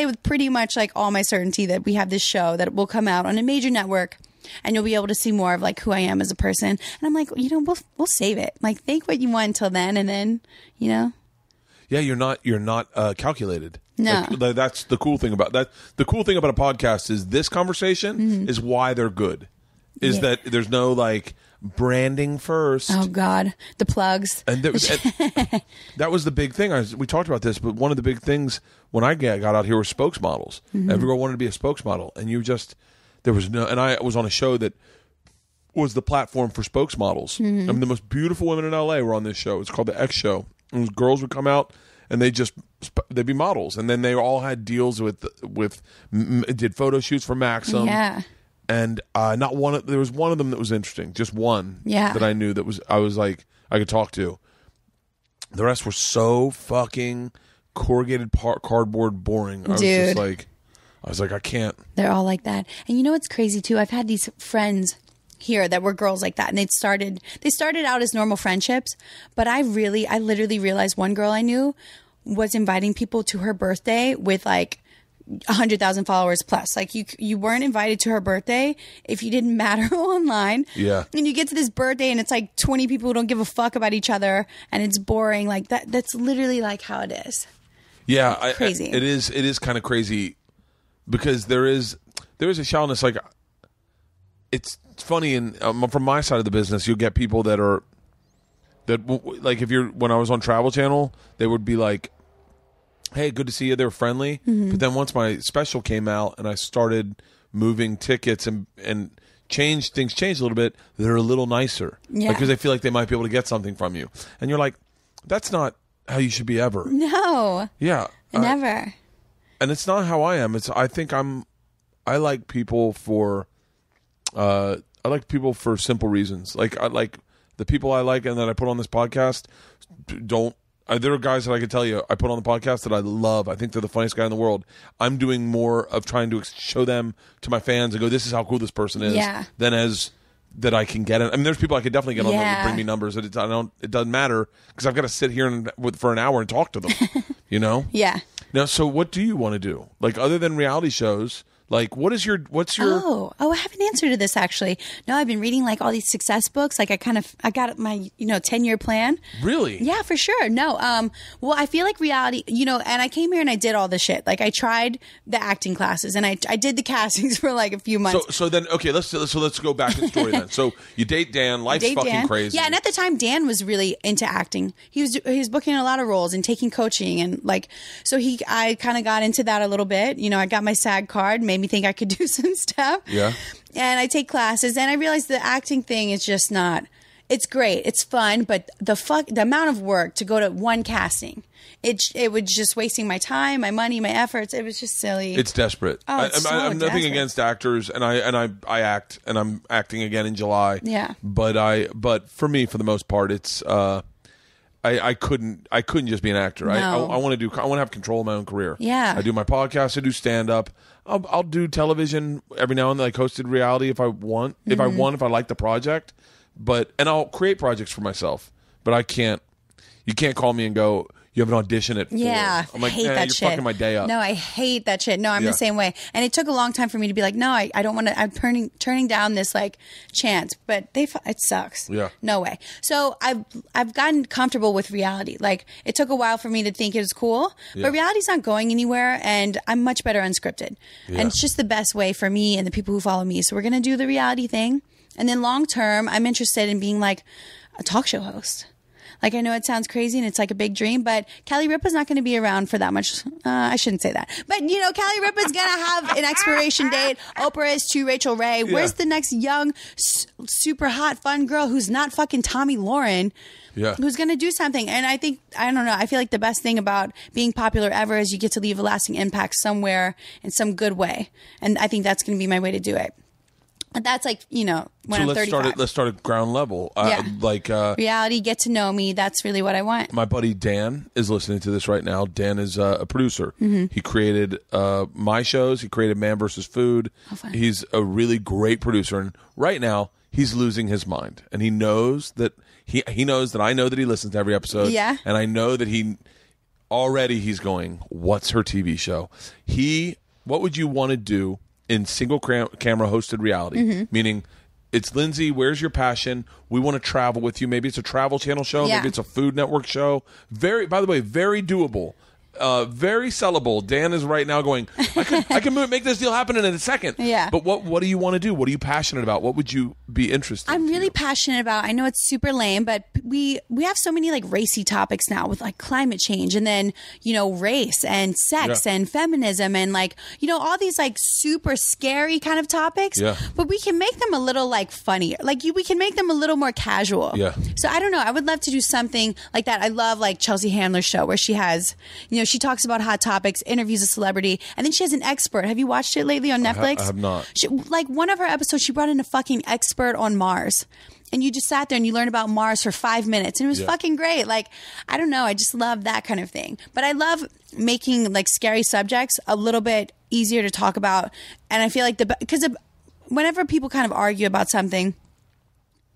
with pretty much like all my certainty that we have this show that will come out on a major network and you'll be able to see more of like who I am as a person. And I'm like, we'll save it. Like think what you want until then and then, Yeah, you're not calculated. No. Like, that's the cool thing about that. The cool thing about a podcast is this conversation is why they're good. Is that there's no like branding first. Oh God, the plugs. And that was the big thing. We talked about this, but one of the big things when I got out here were spokesmodels. Everyone wanted to be a spokesmodel, and there was no. And I was on a show that was the platform for spokesmodels. I mean, the most beautiful women in LA were on this show. It's called the X Show. And girls would come out and they'd be models, and then they all had deals did photo shoots for Maxim. Yeah. And there was one of them that was interesting, just one that I knew I was like I could talk to. The rest were so fucking corrugated cardboard boring. I was just like, I was like, I can't. They're all like that. And you know what's crazy too? I've had these friends here that were girls like that, and they started out as normal friendships, but I literally realized one girl I knew was inviting people to her birthday with like 100,000 followers plus. Like you weren't invited to her birthday if you didn't matter online. Yeah. And you get to this birthday and it's like 20 people who don't give a fuck about each other, and it's boring. Like that's literally like how it is. Yeah, crazy. It is kind of crazy because there is a shallowness. Like, it's funny, and from my side of the business, you'll get people that like when I was on Travel Channel, they would be like, "Hey, good to see you." They were friendly, but then once my special came out and I started moving tickets and things changed a little bit, they're a little nicer, because they feel like they might be able to get something from you, and you're like, that's not how you should be ever. No. Yeah. Never. And it's not how I am. I like people for simple reasons. Like, I like the people I like and that I put on this podcast there are guys that I can tell you I put on the podcast that I love. I think they're the funniest guy in the world. I'm doing more of trying to show them to my fans and go, this is how cool this person is, than as that I can get it. I mean, there's people I could definitely get on that would bring me numbers. It doesn't matter because I've got to sit here for an hour and talk to them. Yeah. Now, so what do you want to do? Like, other than reality shows, like, what's your Oh, I have an answer to this, actually. No, I've been reading like all these success books. Like I got my 10-year plan. Really? Yeah, for sure. No, well, I feel like reality, and I came here and I did all the shit. Like, I tried the acting classes and I did the castings for like a few months. So then, okay, let's go back in the story then. So you date Dan, life's fucking crazy. Yeah, and at the time Dan was really into acting. He was booking a lot of roles and taking coaching, and like, so I kind of got into that a little bit. I got my SAG card, made me think I could do some stuff. Yeah. And I take classes, and I realized the acting thing is just not. It's great, it's fun, but the amount of work to go to one casting, it was just wasting my time, my money, my efforts. It was just silly. It's desperate. Oh, it's I'm nothing against actors, and I act, and I'm acting again in July. Yeah. But for me, for the most part, it's I couldn't just be an actor. No. I want to have control of my own career. Yeah. I do my podcast. I do stand up. I'll do television every now and then. Like, hosted reality if I want. If I like the project, and I'll create projects for myself. But I can't. You can't call me and go, you have an audition at 4. Yeah, I'm like, I hate that you're shit. fucking my day up. No, I hate that shit. No, I'm the same way. And it took a long time for me to be like, no, I don't want to. I'm turning down this like chance, but it sucks. Yeah, no way. So I've gotten comfortable with reality. Like, it took a while for me to think it was cool, but reality's not going anywhere, and I'm much better unscripted. Yeah. And it's just the best way for me and the people who follow me. So we're gonna do the reality thing, and then long term, I'm interested in being like a talk show host. Like, I know it sounds crazy and it's like a big dream, but Kelly Ripa's not going to be around for that much. I shouldn't say that. But, Kelly Ripa's going to have an expiration date. Oprah is to Rachel Ray. Yeah. Where's the next young, super hot, fun girl who's not fucking Tommy Lauren? Yeah. Who's going to do something? And I don't know. I feel like the best thing about being popular ever is you get to leave a lasting impact somewhere in some good way. And I think that's going to be my way to do it. And that's like, when I'm 35. Let's start at ground level. Reality, get to know me. That's really what I want. My buddy Dan is listening to this right now. Dan is a producer. Mm-hmm. He created my shows. He created Man vs. Food. Oh, fun. He's a really great producer. And right now, he's losing his mind. And he knows that he knows that I know that he listens to every episode. Yeah. And I know that he's going, what's her TV show? What would you want to do in single camera hosted reality? Mm-hmm. Meaning, it's Lindsay, where's your passion? We want to travel with you. Maybe it's a Travel Channel show. Yeah. Maybe it's a Food Network show. By the way, very doable. Very sellable. Dan is right now going, I can make this deal happen in a second. Yeah. But what do you want to do? What are you passionate about? What would you be interested in? I'm really passionate about, I know it's super lame, but we have so many like racy topics now with like climate change, and then, race and sex and feminism and like, all these like super scary kind of topics. Yeah. But we can make them a little like funnier. Like we can make them a little more casual. Yeah. So I don't know. I would love to do something like that. I love like Chelsea Handler's show where she has, she talks about hot topics, interviews a celebrity, and then she has an expert. Have you watched it lately on Netflix? I have not. Like one of her episodes, she brought in a fucking expert on Mars. And you just sat there and you learned about Mars for 5 minutes. And it was fucking great. Like, I don't know. I just love that kind of thing. But I love making like scary subjects a little bit easier to talk about. And I feel like because whenever people kind of argue about something,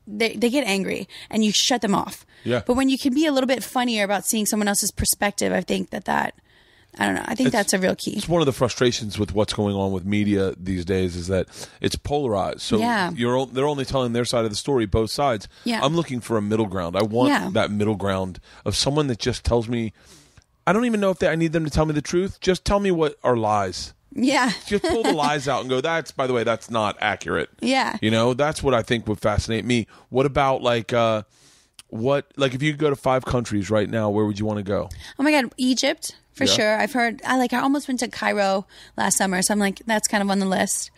they get angry and you shut them off. Yeah. But when you can be a little bit funnier about seeing someone else's perspective, I think that I don't know. I think that's a real key. It's one of the frustrations with what's going on with media these days is that it's polarized. So Yeah. they're only telling their side of the story, both sides. Yeah. I'm looking for a middle ground. I want that middle ground of someone that just tells me. I don't even know if I need them to tell me the truth. Just tell me what are lies. Yeah. Just pull the lies out and go, by the way, that's not accurate. Yeah. You know, that's what I think would fascinate me. What about like if you could go to 5 countries right now, where would you want to go? Oh my God, Egypt for Yeah. sure. I've heard. I almost went to Cairo last summer, so I'm like, that's kind of on the list.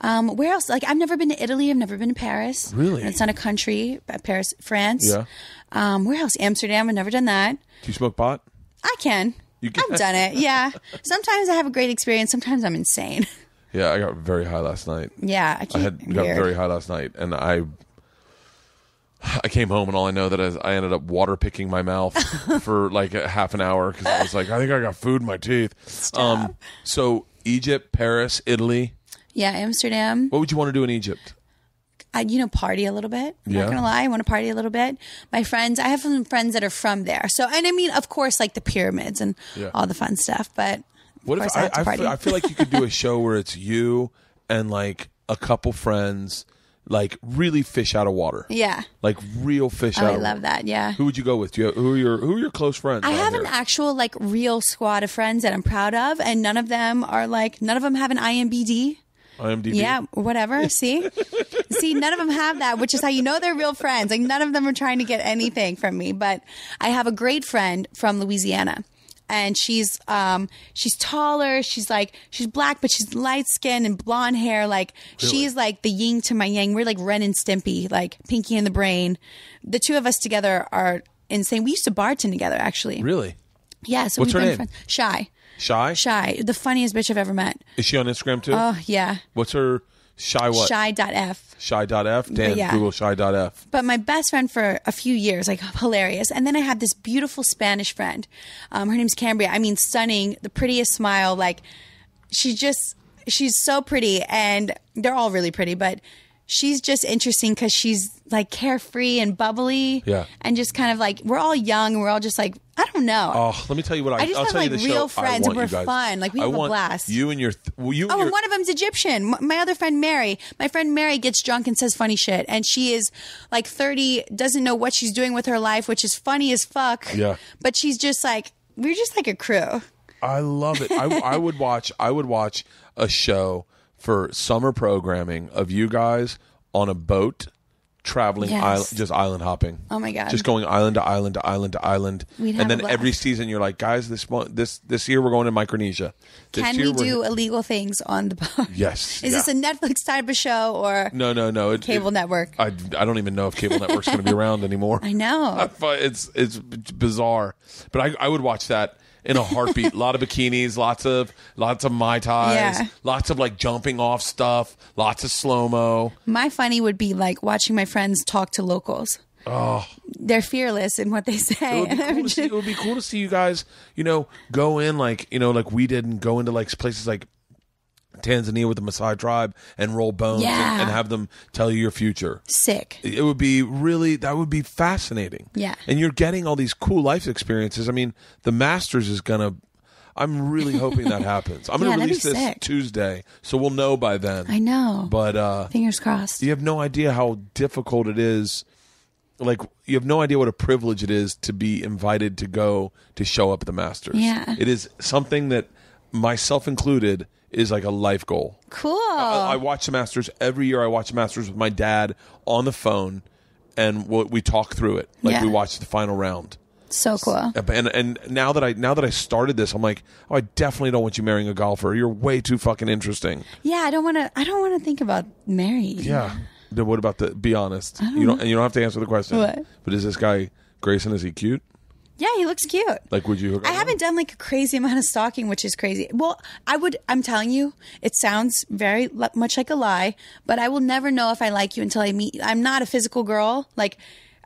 Where else? Like, I've never been to Italy. I've never been to Paris. Really? And it's not a country. Paris, France. Yeah. Where else? Amsterdam. I've never done that. Do you smoke pot? I can. You can? I've done it. Yeah. Sometimes I have a great experience. Sometimes I'm insane. Yeah, I got very high last night. Yeah, I can't. Got very high last night, and I came home, and all I know that is I ended up water picking my mouth for like a half an hour because I was like, I think I got food in my teeth. Stop. So Egypt, Paris, Italy. Yeah, Amsterdam. What would you want to do in Egypt? Party a little bit. I'm Yeah. not gonna lie, I want to party a little bit. My friends, I have some friends that are from there. So, and I mean, of course, like the pyramids and Yeah. all the fun stuff. But What of if course, I have to party. I feel like you could do a show where it's you and like a couple friends, like really fish out of water. Yeah. Like real fish Oh, out I of love water. that. Yeah. Who would you go with? Who are your close friends? I out have here? an actual like real squad of friends that I'm proud of, and none of them have an IMBD. IMDb. Yeah, whatever. See, none of them have that, which is how you know they're real friends. Like none of them are trying to get anything from me. But I have a great friend from Louisiana, and she's taller. She's black, but she's light skinned and blonde hair. Like she's like the yin to my yang. We're like Ren and Stimpy, like Pinky and the Brain. The two of us together are insane. We used to bartend together, actually. Really? Yeah. So What's we've her been name? friends. Shy? Shy, the funniest bitch I've ever met. Is she on Instagram too? Oh yeah. What's her Shy what? Shy.f. Shy.f? Dan, Yeah. Google Shy.f. But my best friend for a few years, like hilarious. And then I have this beautiful Spanish friend. Her name's Cambria. I mean, stunning, the prettiest smile. Like, she's so pretty, and they're all really pretty, but she's just interesting because she's like carefree and bubbly. Yeah. And just kind of like, we're all young and we're all just like, I don't know. Oh, let me tell you what I just I'll have, tell you like, the real show I friends, want and you we're guys. fun. Like, we I have a want blast. You and your Oh, and one of them's Egyptian. My other friend, Mary. My friend Mary gets drunk and says funny shit. And she is like 30, doesn't know what she's doing with her life, which is funny as fuck. Yeah. But she's just like, we're just like a crew. I love it. I would watch a show for summer programming of you guys on a boat traveling Yes. just island hopping. Oh my God. Just going island to island to island to island. We'd have And then a blast. every season you're like, guys, this year we're going to Micronesia. This Can year we we're- do illegal things on the boat? Yes. Is this a Netflix type of show or No. cable network? I don't even know if cable network's going to be around anymore. I know. It's bizarre, but I would watch that in a heartbeat. A lot of bikinis, lots of Mai Tais, Yeah. lots of like jumping off stuff, lots of slow mo. My funny would be like watching my friends talk to locals. Oh, They're fearless in what they say. it would be cool to see you guys, go in like we did and go into like places like Tanzania with the Maasai tribe and roll bones Yeah. and have them tell you your future. Sick. It would be that would be fascinating. Yeah. And you're getting all these cool life experiences. I mean, the Masters is I'm really hoping that happens. I'm Yeah, going to that'd release be this sick. Tuesday, so we'll know by then. I know. But Fingers crossed. you have no idea how difficult it is. Like, you have no idea what a privilege it is to be invited to show up at the Masters. Yeah. It is something that, myself included, is like a life goal. Cool. I watch the Masters every year. I watch the Masters with my dad on the phone, and we talk through it. Like, Yeah. we watch the final round. So cool. And now that I started this, I'm like, I definitely don't want you marrying a golfer. You're way too fucking interesting. Yeah, I don't want to think about marrying. Yeah. Then what about be honest? You don't have to answer the question. What? But is this guy Grayson? Is he cute? Yeah, he looks cute. Like, would you hook up I with haven't done like a crazy amount of stalking, which is crazy. Well, I'm telling you, it sounds very much like a lie, but I will never know if I like you until I meet. I'm not a physical girl. Like,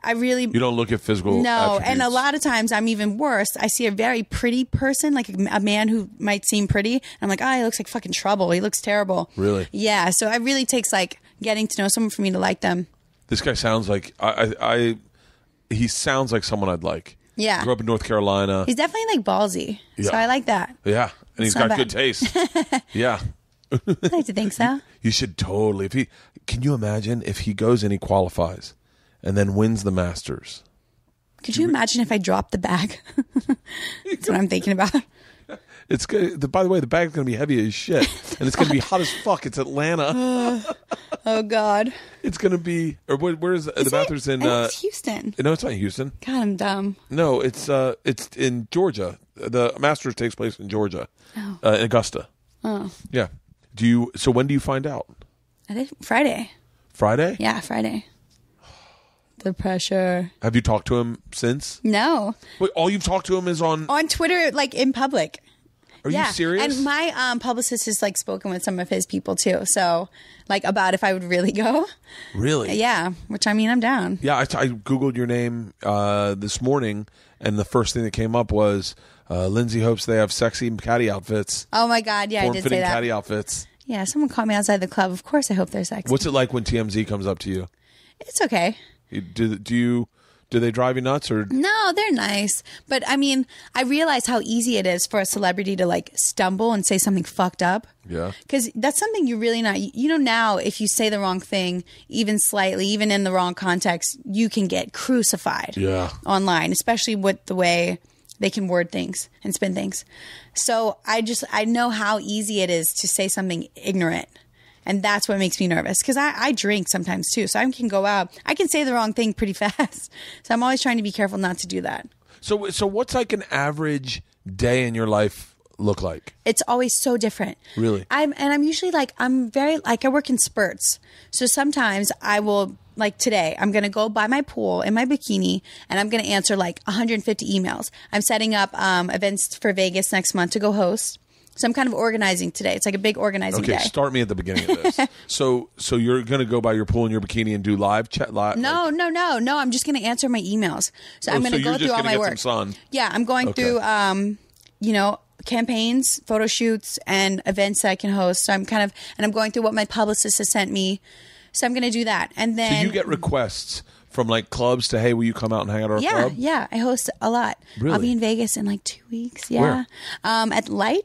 I really You don't look at physical no, attributes. and a lot of times I'm even worse. I see a very pretty person, like a man who might seem pretty, and I'm like, oh, he looks like fucking trouble. He looks terrible. Really? Yeah. So it really takes like getting to know someone for me to like them. This guy sounds like he sounds like someone I'd like. Yeah. Grew up in North Carolina. He's definitely like ballsy. So Yeah. I like that. Yeah, and he's It's not got good bad. taste. Yeah. I like to think so. You should totally. Can you imagine if he goes and he qualifies, and then wins the Masters? Could you imagine if I dropped the bag? That's what I'm thinking about. It's good. By the way, the bag's gonna be heavy as shit, and it's gonna be hot as fuck. It's Atlanta. Oh God. It's gonna be. Or where's the Is Masters it? in? I think it's Houston. No, it's not Houston. God, I'm dumb. No, it's in Georgia. The Masters takes place in Georgia, in Augusta. Oh, Yeah. So when do you find out? I did Friday. Friday? Yeah, Friday. The pressure. Have you talked to him since? No, Wait, all you've talked to him is on. on Twitter, like in public. Are you serious? And my publicist has like spoken with some of his people too. So like about if I would really go. Really? Yeah, which I mean, I'm down. Yeah, I Googled your name this morning, and the first thing that came up was Lindsay hopes they have sexy caddy outfits. Oh my God, yeah, I did say Form-fitting that. caddy outfits. Yeah, someone caught me outside the club. Of course, I hope they're sexy. What's it like when TMZ comes up to you? It's okay. Do they drive you nuts or? No, they're nice. But I mean, I realize how easy it is for a celebrity to like stumble and say something fucked up. Yeah. Because that's something you're really not, now, if you say the wrong thing, even slightly, even in the wrong context, you can get crucified Yeah. online, especially with the way they can word things and spin things. So I know how easy it is to say something ignorant. And that's what makes me nervous because I drink sometimes too. So I can go out. I can say the wrong thing pretty fast. So I'm always trying to be careful not to do that. So what's like an average day in your life look like? It's always so different. Really? I'm usually like, I work in spurts. So sometimes I will, like today, I'm going to go by my pool in my bikini and I'm going to answer like 150 emails. I'm setting up events for Vegas next month to go host. So I'm kind of organizing today. It's like a big organizing Okay, day. start me at the beginning of this. So you're going to go by your pool in your bikini and do live chat? No. I'm just going to answer my emails. So I'm going to so go you're through just all gonna my get work. some sun. Yeah, I'm going Okay. through, campaigns, photo shoots, and events that I can host. So I'm I'm going through what my publicist has sent me. So I'm going to do that. And then. So you get requests from like clubs to, hey, will you come out and hang out at our Yeah, club? yeah. I host a lot. Really? I'll be in Vegas in like 2 weeks. Yeah. Where? At Light.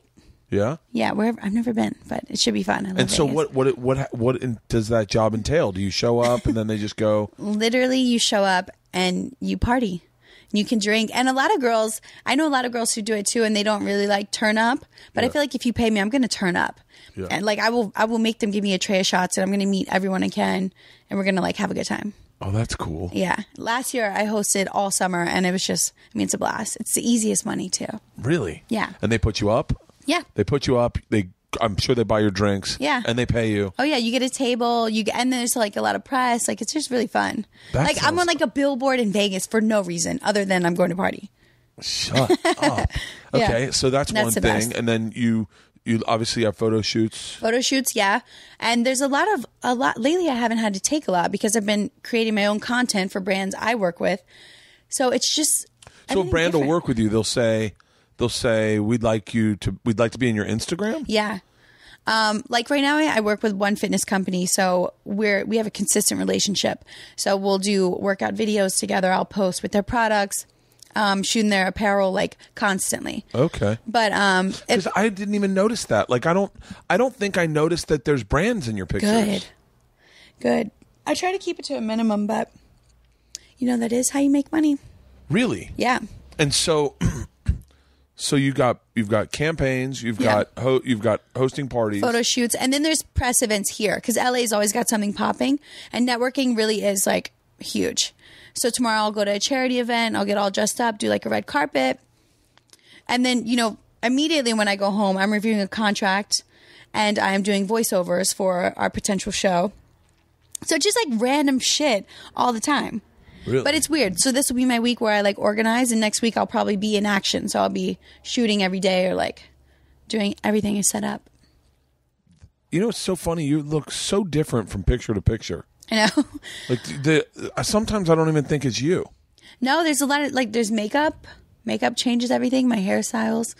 Yeah. Yeah, wherever. I've never been, but it should be fun. I love And so Vegas. what does that job entail? Do you show up and then they just go? Literally, you show up and you party. You can drink. And I know a lot of girls who do it too, and they don't really like turn up. But I feel like if you pay me, I'm going to turn up. Yeah. And like I will make them give me a tray of shots, and I'm going to meet everyone I can, and we're going to like have a good time. Oh, that's cool. Yeah. Last year I hosted all summer, and it was it's a blast. It's the easiest money too. Really? Yeah. And they put you up? Yeah. They put you up. I'm sure they buy your drinks. Yeah. And they pay you. Oh yeah, you get a table. And there's like a lot of press. Like it's just really fun. That like I'm sounds- on like a billboard in Vegas for no reason other than I'm going to party. Shut up. Yeah. Okay, so that's That's one the thing. best. And then you obviously have photo shoots. Photo shoots, yeah. And there's a lot lately. I haven't had to take a lot because I've been creating my own content for brands I work with. So it's just So a brand will work with you. They'll say we'd like to be in your Instagram. Yeah. Like right now, I work with one fitness company, so we have a consistent relationship. So we'll do workout videos together. I'll post with their products, shooting their apparel like constantly. Okay. But Because I didn't even notice that. Like I don't think I noticed that there's brands in your pictures. Good. I try to keep it to a minimum, but that is how you make money. Really? Yeah. And so you've got campaigns, you've Yeah. got hosting parties. Photo shoots, and then there's press events here because LA's always got something popping, and networking really is like huge. So tomorrow I'll go to a charity event, I'll get all dressed up, do like a red carpet, and then immediately when I go home, I'm reviewing a contract, and I'm doing voiceovers for our potential show. So just like random shit all the time. Really? But it's weird. So this will be my week where I like organize, and next week I'll probably be in action. So I'll be shooting every day or like doing everything is set up. It's so funny. You look so different from picture to picture. I know. Like sometimes I don't even think it's you. No, there's a lot of like there's makeup. Makeup changes everything. My hairstyles.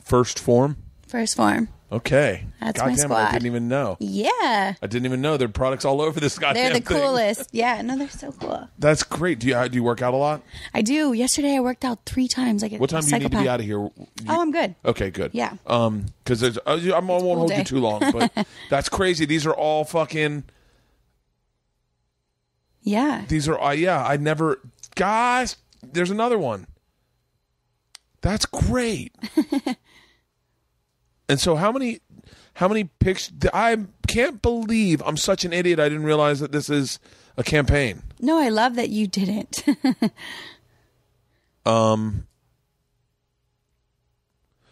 First Form. First Form. Okay. That's God my damn it, squad. I didn't even know. Yeah. I didn't even know there are products all over this goddamn They're the thing. coolest. Yeah, no, they're so cool. That's great. Do you work out a lot? I do. Yesterday I worked out 3 times. Like What time do you need to be out of here? Oh, I'm good. Okay, good. Yeah. Because I won't hold you day. too long, but that's crazy. These are all fucking. Yeah. These are I never. Gosh, there's another one. That's great. And so how many pictures? I can't believe I'm such an idiot. I didn't realize that this is a campaign. No, I love that you didn't.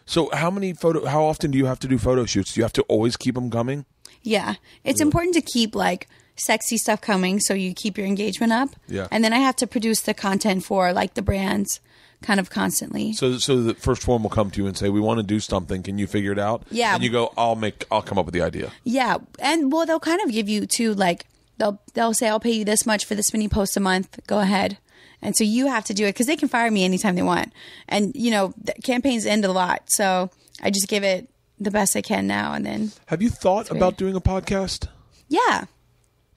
So how often do you have to do photo shoots? Do you have to always keep them coming? Yeah. It's important to keep like sexy stuff coming so you keep your engagement up. Yeah. And then I have to produce the content for like the brands kind of constantly. So the First Form will come to you and say, "We want to do something. Can you figure it out?" Yeah. And you go, "I'll come up with the idea." Yeah. And well, they'll kind of give you too, like they'll say, "I'll pay you this much for this many posts a month. Go ahead." And so you have to do it because they can fire me anytime they want. And the campaigns end a lot. So I just give it the best I can now. And then. Have you thought about doing a podcast? Yeah.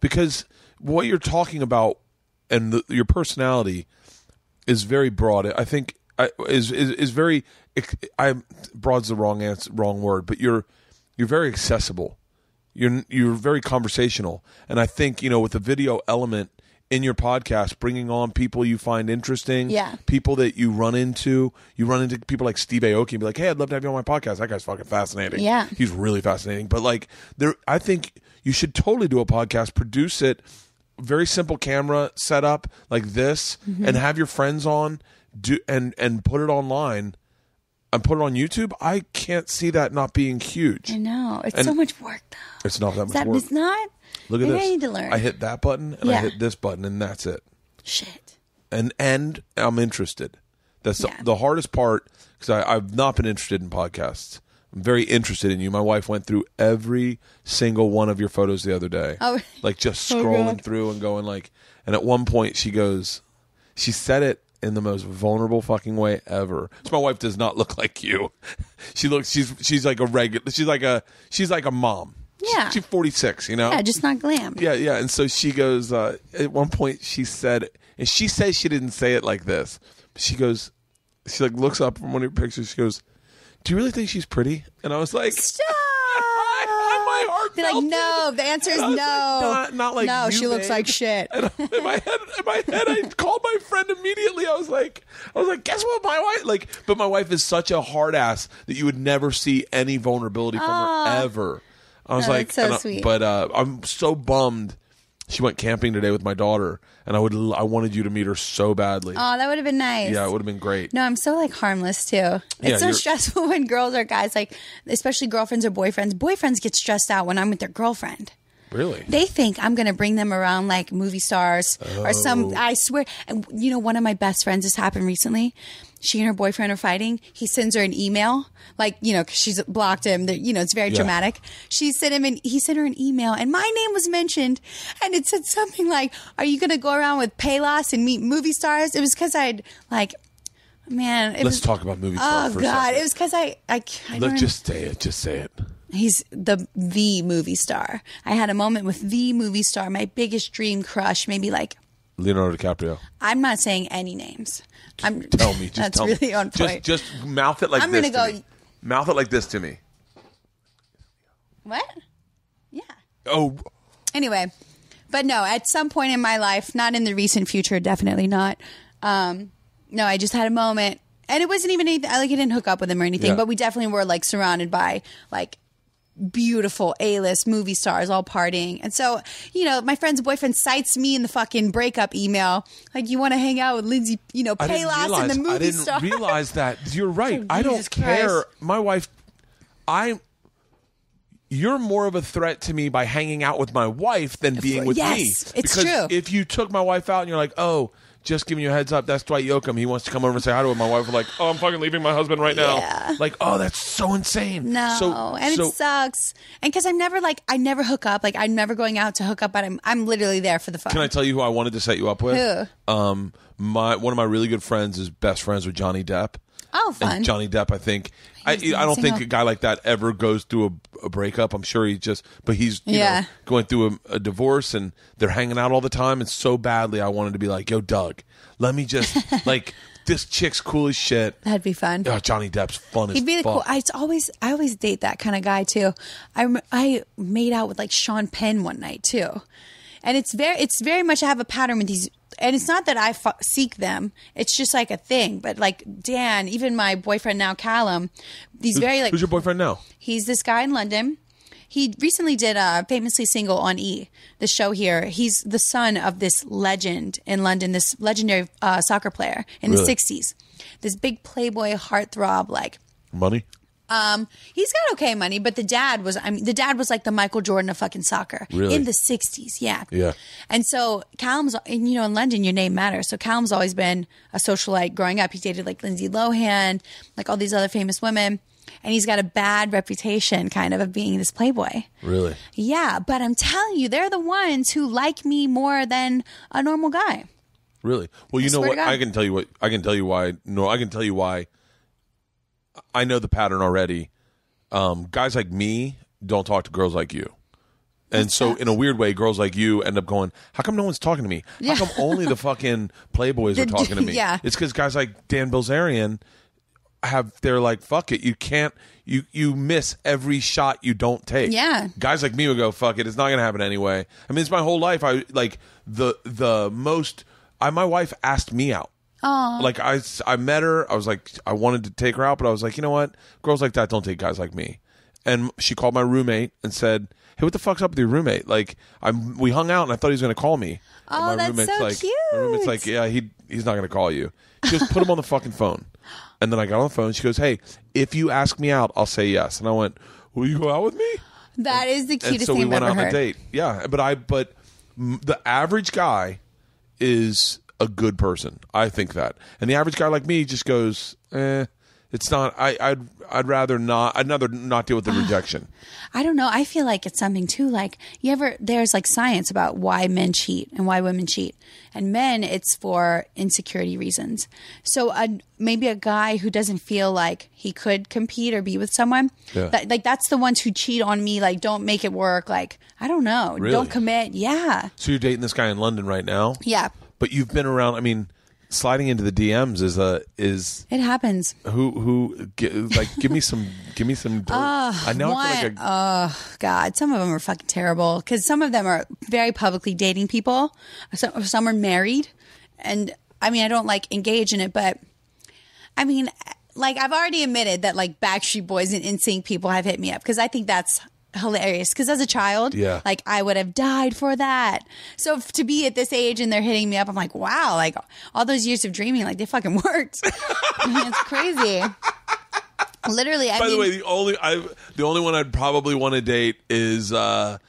Because what you're talking about and your personality is very broad. I think is very. Broad's the wrong word, but you're very accessible. You're very conversational, and I think with the video element in your podcast, bringing on people you find interesting, people that you run into people like Steve Aoki and be like, "Hey, I'd love to have you on my podcast. That guy's fucking fascinating. Yeah, he's really fascinating." But like, I think you should totally do a podcast, produce it. Very simple camera setup like this, and have your friends on, and put it online, and put it on YouTube. I can't see that not being huge. I know it's so much work though. It's not that much work. It's not. Look at Maybe this. I need to learn. I hit that button and I hit this button, and that's it. Shit. And I'm interested. That's the hardest part because I've not been interested in podcasts. I'm very interested in you. My wife went through every single one of your photos the other day. Oh, like just scrolling through and going like, and at one point she said it in the most vulnerable fucking way ever. So my wife does not look like you. She's like a regular, she's like a mom. Yeah. She's 46, Yeah, just not glam. Yeah. And so she goes, at one point she said, and she says she didn't say it like this. She goes, she like looks up from one of your pictures. She goes, "Do you really think she's pretty?" And I was like, Stop. My heart Be like, melted. no. The answer is no. Like, not like no. you, She looks babe. like shit. And in my head, I called my friend immediately. I was like, guess what, my wife but my wife is such a hard ass that you would never see any vulnerability from her ever. I was like, that's so sweet. But I'm so bummed. She went camping today with my daughter, and I wanted you to meet her so badly. Oh, that would have been nice. Yeah, it would have been great. No, I'm so like harmless too. It's so stressful when girls or guys, like especially girlfriends or boyfriends. Boyfriends get stressed out when I'm with their girlfriend. Really? They think I'm going to bring them around like movie stars or some, I swear. And one of my best friends, this happened recently. She and her boyfriend are fighting. He sends her an email, like, because she's blocked him. It's very dramatic. He sent her an email, and my name was mentioned, and it said something like, "Are you going to go around with Payless and meet movie stars?" It was because I'd like, man. Let's talk about movie stars for a second. It was because I Look, just say it. Just say it. He's the movie star. I had a moment with the movie star, my biggest dream crush, maybe like Leonardo DiCaprio. I'm not saying any names. Tell me. Just that's tell really me. on point. Just mouth it like I'm this. gonna to me. Mouth it like this to me. What? Yeah. Oh. Anyway, but no, at some point in my life, not in the recent future, definitely not. No, I just had a moment, and it wasn't even anything. I didn't hook up with him or anything, but we definitely were like surrounded by like beautiful A-list movie stars all partying. And so, my friend's boyfriend cites me in the fucking breakup email. Like, you want to hang out with Lindsay, Payless and the movie star. I didn't realize that. You're right. Oh, I don't Jesus care. Christ. My wife, you're more of a threat to me by hanging out with my wife than being with me. Yes, it's because true. If you took my wife out and you're like, "Oh, just giving you a heads up. That's Dwight Yoakam. He wants to come over and say hi to my wife. We're like, oh, I'm fucking leaving my husband right now. Yeah. Like, oh, that's so insane. No, it sucks. And because I never hook up. Like, I'm never going out to hook up, but I'm literally there for the fun. Can I tell you who I wanted to set you up with? Who? One of my really good friends is best friends with Johnny Depp. Oh, fun. And Johnny Depp, I think. I He's don't think single. a guy like that ever goes through a breakup. I'm sure but he's you know, going through a divorce, and they're hanging out all the time. And so badly, I wanted to be like, yo, Doug, let me just, like, this chick's cool as shit. That'd be fun. Oh, Johnny Depp's fun He'd be as the fuck. cool. I always date that kind of guy too. I made out with like Sean Penn one night too, and it's very much I have a pattern with these. And it's not that I seek them; it's just like a thing. But like Dan, even my boyfriend now, Callum, these very like. Who's your boyfriend now? He's this guy in London. He recently did Famously Single on E, the show here. He's the son of this legend in London, this legendary soccer player in the 60s. This big playboy heartthrob, like. Money? He's got okay money, but the dad was like the Michael Jordan of fucking soccer. Really? In the 60s, yeah. Yeah. And so Callum's, and you know, in London, your name matters. So Callum's always been a socialite growing up. He dated like Lindsay Lohan, like all these other famous women. And he's got a bad reputation kind of being this playboy. Really? Yeah, but I'm telling you, they're the ones who like me more than a normal guy. Really? Well, you know swear what? to God. I can tell you why. No, I can tell you why. I know the pattern already. Guys like me don't talk to girls like you. And so, in a weird way, girls like you end up going, how come no one's talking to me? Yeah. How come only the fucking playboys are talking to me? Yeah. It's because guys like Dan Bilzerian they're like, fuck it. You can't, you miss every shot you don't take. Yeah. Guys like me would go, fuck it. It's not going to happen anyway. I mean, it's my whole life. I like my wife asked me out. Oh. Like I met her. I was like, I wanted to take her out, but I was like, you know what? Girls like that don't take guys like me. And she called my roommate and said, hey, what the fuck's up with your roommate? Like, we hung out and I thought he was going to call me. Oh, and my that's roommate's so like, cute. My roommate's like, yeah, he's not going to call you. She just put him on the fucking phone. And then I got on the phone. She goes, hey, if you ask me out, I'll say yes. And I went, will you go out with me? That is the And cutest so thing we I've went ever out on heard. a date. Yeah, but the average guy is a good person. I think that. And the average guy like me just goes, it's not. I'd rather not. I'd rather not deal with the rejection. I don't know. I feel like it's something too. Like there's like science about why men cheat and why women cheat. And men, it's for insecurity reasons. So maybe a guy who doesn't feel like he could compete or be with someone, that's the ones who cheat on me. Like, don't make it work. Like, I don't know. Really? Don't commit. Yeah. So you're dating this guy in London right now? Yeah. But you've been around. I mean, sliding into the DMs is It happens. give me some dirt. I know I feel like Oh God, some of them are fucking terrible because some of them are very publicly dating people. Some are married, and I mean I don't like engage in it, but I mean like I've already admitted that like Backstreet Boys and NSYNC people have hit me up because I think that's hilarious because as a child, like I would have died for that. So to be at this age and they're hitting me up, I'm like, wow, like all those years of dreaming, like they fucking worked. It's crazy. Literally. By the way, the only one I'd probably want to date is the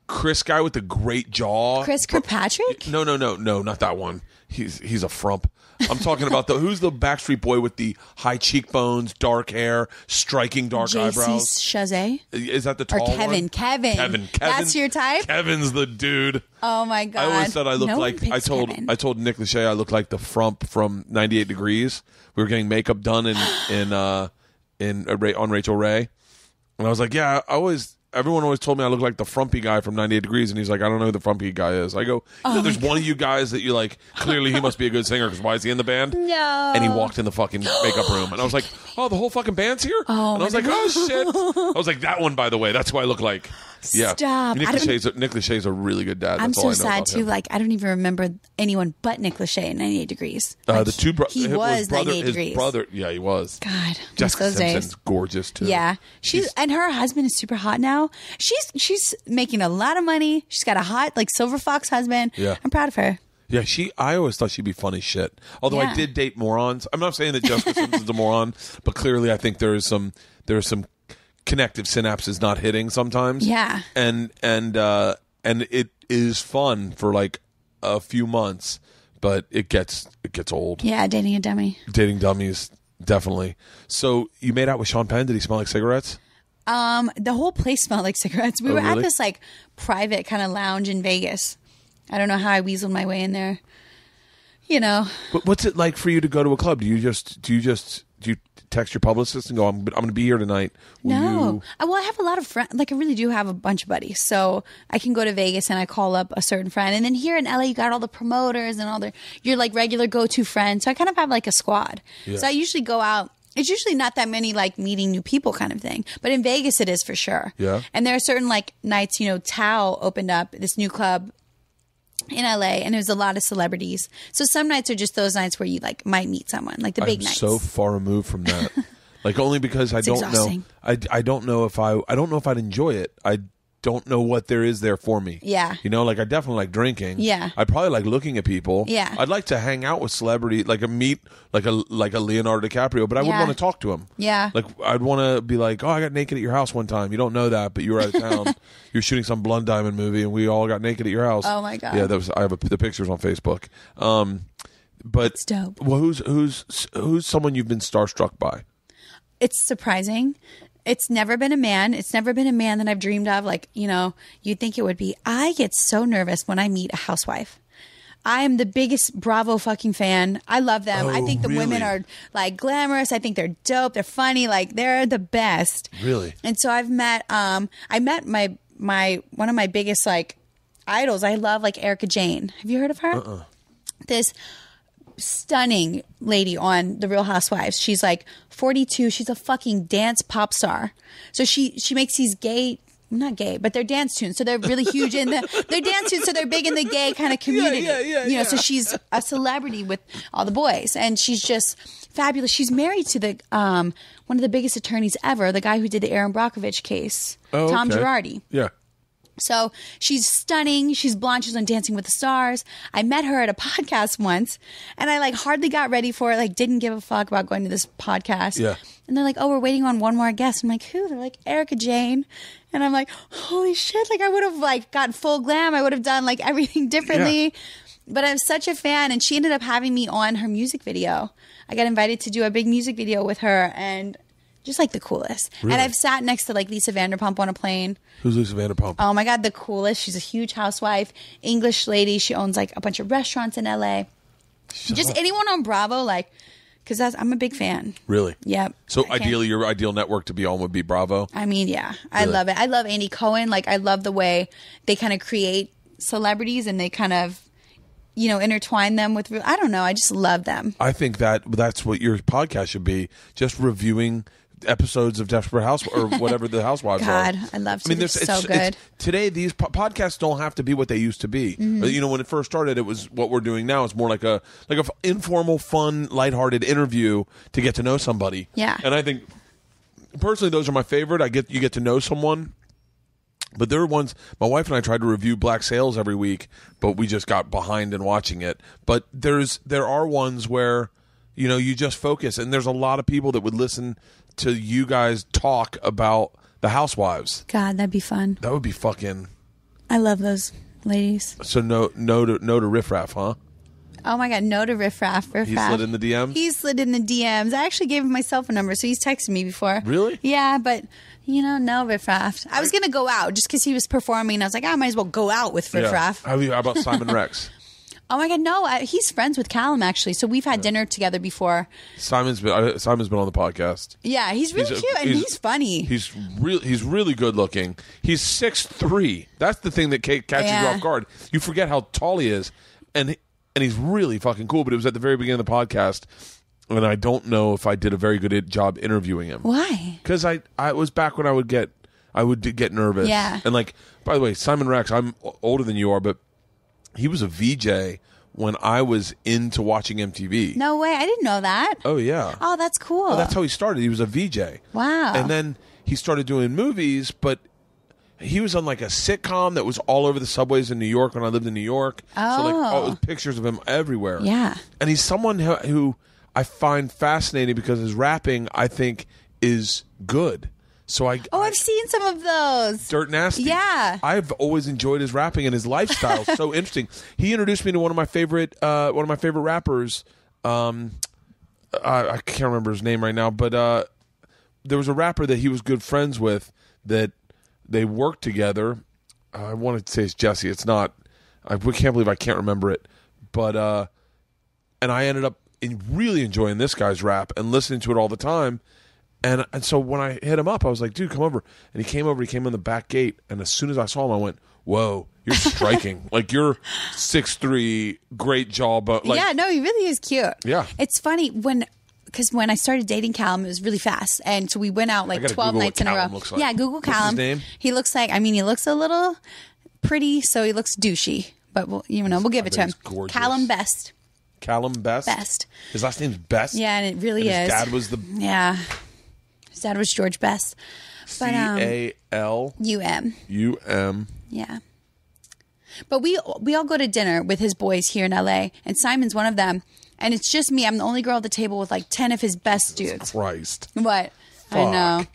Chris guy with the great jaw. Chris Kirkpatrick? No, not that one. He's a frump. I'm talking about who's the Backstreet Boy with the high cheekbones, dark hair, striking dark eyebrows. Chazé? Is that the tall one? Kevin. That's your type? Kevin's the dude. Oh my God. I always thought I looked I told Nick Lachey I looked like the frump from 98 Degrees. We were getting makeup done on Rachel Ray. And I was like, yeah, everyone always told me I look like the frumpy guy from 98 Degrees, and he's like, I don't know who the frumpy guy is. I go, there's one of you guys that you like, clearly he must be a good singer, because why is he in the band? No. And he walked in the fucking makeup room, and I was like, oh, the whole fucking band's here? Oh, and I was like, oh, shit. I was like, that one, by the way, that's who I look like. Yeah. Stop. Nick Lachey's a really good dad. I'm That's all so I know sad, about too. him. Like, I don't even remember anyone but Nick Lachey in 98 Degrees. Like, The two brothers. He was 98 his Degrees. brother, yeah, he was. God. Jessica those Simpson's days. gorgeous, too. Yeah. And her husband is super hot now. She's making a lot of money. She's got a hot, like, silver fox husband. Yeah. I'm proud of her. Yeah, I always thought she'd be funny shit. Although I Yeah. did date morons. I'm not saying that Jessica Simpson's a moron, but clearly I think there are some connective synapses not hitting sometimes. Yeah. And it is fun for like a few months but it gets old. Yeah, dating a dummy. Dating dummies, definitely. So you made out with Sean Penn. Did he smell like cigarettes? The whole place smelled like cigarettes. We were at really? this like private kind of lounge in Vegas. I don't know how I weaseled my way in there. You know, But what's it like for you to go to a club? Do you text your publicist and go, I'm going to be here tonight? Will no. you- Well, I have a lot of friends. Like, I really do have a bunch of buddies. So I can go to Vegas and I call up a certain friend. And then here in LA, you got all the promoters and all your like regular go-to friends. So I kind of have like a squad. Yeah. So I usually go out. It's usually not that many like meeting new people kind of thing. But in Vegas, it is for sure. Yeah. And there are certain like nights, you know, Tao opened up this new club in LA and there's a lot of celebrities. So some nights are just those nights where you like might meet someone, like the big I'm nights. so far removed from that. Like only because I don't exhausting. know. I don't know if I don't know if I'd enjoy it. I don't know what there is there for me. Yeah. You know, like I definitely like drinking. Yeah. I probably like looking at people. Yeah. I'd like to hang out with celebrity, like meet like a Leonardo DiCaprio, but I wouldn't Yeah. want to talk to him. Yeah. Like I'd want to be like, oh, I got naked at your house one time. You don't know that, but you were out of town. You're shooting some Blood Diamond movie, and we all got naked at your house. Oh, my God. Yeah, I have the pictures on Facebook. But It's dope. Well, who's someone you've been starstruck by? It's surprising. It's never been a man. It's never been a man that I've dreamed of. Like, you know, you'd think it would be. I get so nervous when I meet a housewife. I am the biggest Bravo fucking fan. I love them. I Oh, think the women really? are like glamorous. I think they're dope. They're funny. Like they're the best. Really? And so I met my one of my biggest like idols. I love like Erica Jane. Have you heard of her? This stunning lady on The Real Housewives. She's like 42. She's a fucking dance pop star. So she makes these gay, not gay, but they're dance tunes. So they're really huge in they're dance tunes. So they're big in the gay kind of community. You know, so she's a celebrity with all the boys and she's just fabulous. She's married to the, one of the biggest attorneys ever, the guy who did the Aaron Brockovich case, Oh, Tom okay. Girardi. Yeah. So she's stunning. She's blonde. She's on Dancing with the Stars. I met her at a podcast once and I like hardly got ready for it. Like didn't give a fuck about going to this podcast. Yeah. And they're like, oh, we're waiting on one more guest. I'm like, who? They're like, Erica Jane. And I'm like, holy shit. Like I would have like got full glam. I would have done like everything differently. Yeah. But I'm such a fan. And she ended up having me on her music video. I got invited to do a big music video with her and just like the coolest. Really? And I've sat next to like Lisa Vanderpump on a plane. Who's Lisa Vanderpump? Oh my God, the coolest. She's a huge housewife, English lady. She owns like a bunch of restaurants in LA. Just anyone on Bravo, like, because I'm a big fan. Really? Yep. So I can't- ideally, your ideal network to be on would be Bravo. I mean, yeah, I Really? love it. I love Andy Cohen. Like, I love the way they kind of create celebrities and they kind of, you know, intertwine them with, I don't know. I just love them. I think that's what your podcast should be, just reviewing episodes of Desperate Housewives or whatever the Housewives God, are. I love to. It's so good. Today, these podcasts don't have to be what they used to be. Mm-hmm. You know, when it first started, it was what we're doing now. It's more like a informal, fun, lighthearted interview to get to know somebody. Yeah. And I think personally, those are my favorite. You get to know someone. But there are ones, my wife and I tried to review Black Sails every week, but we just got behind in watching it. But there are ones where, you know, you just focus, and there's a lot of people that would listen to you guys talk about the Housewives. God, that'd be fun. That would be fucking. I love those ladies. So no to Riff Raff, huh? Oh my God, no to Riff Raff. He slid in the DMs? He slid in the DMs. I actually gave him my cell phone number, so he's texted me before. Really? Yeah, but, you know, no Riff Raff. I was going to go out just because he was performing. I was like, I might as well go out with Riff Raff. How about Simon Rex? Oh my God, no. He's friends with Callum, actually. So we've had dinner together before. Simon's been on the podcast. Yeah, he's really cute and he's funny. He's really good looking. He's 6'3". That's the thing that catches you off guard. You forget how tall he is, and he's really fucking cool. But it was at the very beginning of the podcast, and I don't know if I did a very good job interviewing him. Why? Because I was back when I would get nervous. Yeah. And like, by the way, Simon Rex, I'm older than you are, but he was a VJ when I was into watching MTV. No way. I didn't know that. Oh yeah. Oh, that's cool. Well, that's how he started. He was a VJ. Wow. And then he started doing movies, but he was on like a sitcom that was all over the subways in New York when I lived in New York. Oh. So like all pictures of him everywhere. Yeah. And he's someone who I find fascinating because his rapping, I think, is good. So I've seen some of those. Dirt Nasty. Yeah. I've always enjoyed his rapping and his lifestyle. So interesting. He introduced me to one of my favorite rappers. I can't remember his name right now, but there was a rapper that he was good friends with that they worked together. I wanted to say it's Jesse. It's not. I can't believe I can't remember it. But and I ended up really enjoying this guy's rap and listening to it all the time. And so when I hit him up, I was like, dude, come over. And he came over. He came in the back gate. And as soon as I saw him, I went, whoa, you're striking. Like, you're 6'3", great jaw. But like, yeah, no, he really is cute. Yeah. It's funny because when I started dating Callum, it was really fast. And so we went out like 12 Google nights what in a row. Callum looks like. Yeah, Google What's his Callum. name? He looks like, he looks a little pretty, so he looks douchey. But we'll give it to bet him. he's gorgeous. Callum Best. Callum Best? Best. His last name's Best? Yeah, and it really and is. his dad was the Yeah. His dad was George Best. But, C-A-L-U-M. U-M. Yeah. But we all go to dinner with his boys here in LA, and Simon's one of them. And it's just me. I'm the only girl at the table with like 10 of his best dudes. Christ. What? Fuck. I know.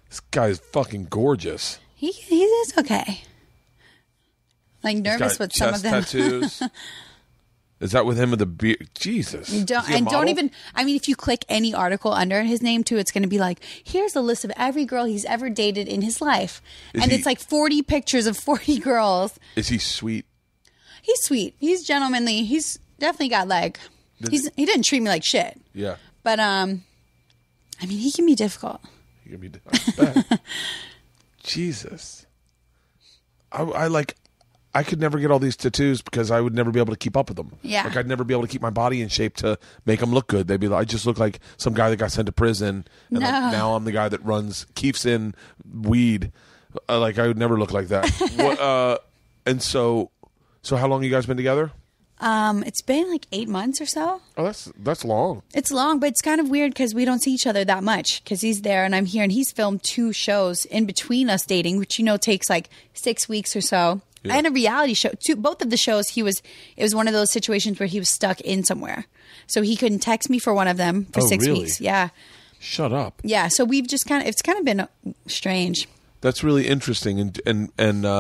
This guy's fucking gorgeous. He is okay. Like He's nervous got with some of them. tattoos. Is that with him with the beard? Jesus. Don't Is he a model? even. If you click any article under his name too, it's going to be like, here's a list of every girl he's ever dated in his life, it's like 40 pictures of 40 girls. Is he sweet? He's sweet. He's gentlemanly. He's definitely got like. He didn't treat me like shit. Yeah. But he can be difficult. He can be. I bet. Jesus. I could never get all these tattoos because I would never be able to keep up with them. Yeah. Like, I'd never be able to keep my body in shape to make them look good. They'd be like, I just look like some guy that got sent to prison. And No. like, now I'm the guy that keeps in weed. I would never look like that. And so how long have you guys been together? It's been like 8 months or so. Oh, that's long. It's long, but it's kind of weird because we don't see each other that much because he's there and I'm here, and he's filmed 2 shows in between us dating, which takes like 6 weeks or so. Yeah. And a reality show. Both of the shows, it was one of those situations where he was stuck in somewhere, so he couldn't text me for one of them for 6 really? weeks. Yeah, Shut up. yeah. So we've just it's kind of been strange. That's really interesting. And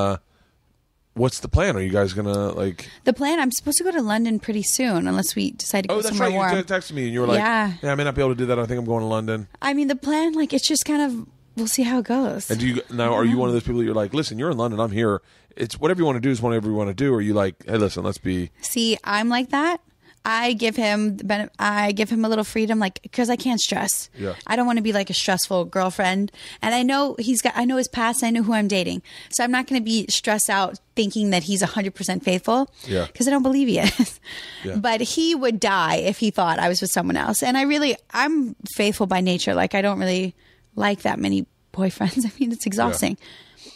what's the plan? Are you guys gonna like? The plan. I'm supposed to go to London pretty soon, unless we decide to go Oh, that's somewhere right. warm. You texted me and you were like, Yeah. I may not be able to do that. I think I'm going to London. The plan, it's just kind of we'll see how it goes. And are you one of those people that you're like, listen, you're in London, I'm here. It's whatever you want to do is whatever you want to do. Or are you like, hey, listen, let's be. See, I'm like that. I give him a little freedom, because I can't stress. Yeah. I don't want to be like a stressful girlfriend. And I know I know his past. I know who I'm dating. So I'm not going to be stressed out thinking that he's 100% faithful. Yeah. Because I don't believe he is. Yeah. But he would die if he thought I was with someone else. And I'm faithful by nature. I don't really like that many boyfriends. It's exhausting. Yeah.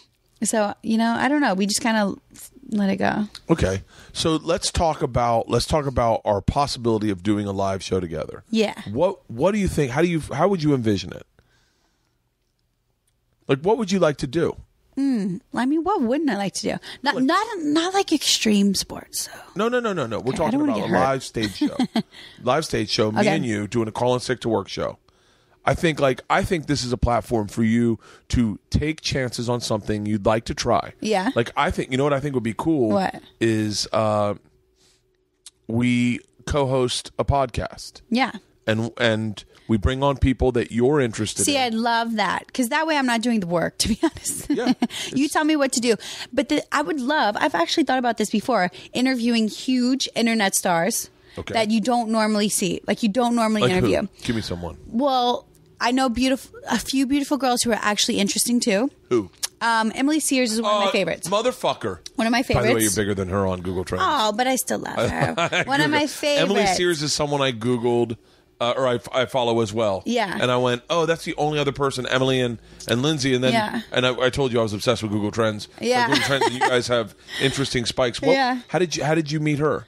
So, I don't know. We just kind of let it go. Okay. So let's talk about our possibility of doing a live show together. Yeah. What do you think? How would you envision it? Like, what would you like to do? What wouldn't I like to do? Not like extreme sports. So. No. We're talking about a live stage show. Live stage show. Me and you doing a Call in Sick to Work show. I think this is a platform for you to take chances on something you'd like to try. Yeah. I think, what I think would be cool What? is we co-host a podcast. Yeah. And we bring on people that you're interested See, in. I'd love that because that way I'm not doing the work, to be honest. Yeah, You tell me what to do. But I've actually thought about this before, interviewing huge internet stars that you don't normally see. You don't normally interview. Who? Give me someone. Well, I know a few beautiful girls who are actually interesting too. Who? Emily Sears is one of my favorites. Motherfucker. One of my favorites. By the way, you're bigger than her on Google Trends. Oh, but I still love her. One of my favorites. Emily Sears is someone I Googled, or I follow as well. Yeah. And I went, oh, that's the only other person, Emily and Lindsay. And then I told you I was obsessed with Google Trends. Yeah. Google Trends, and you guys have interesting spikes. Yeah. How did you meet her?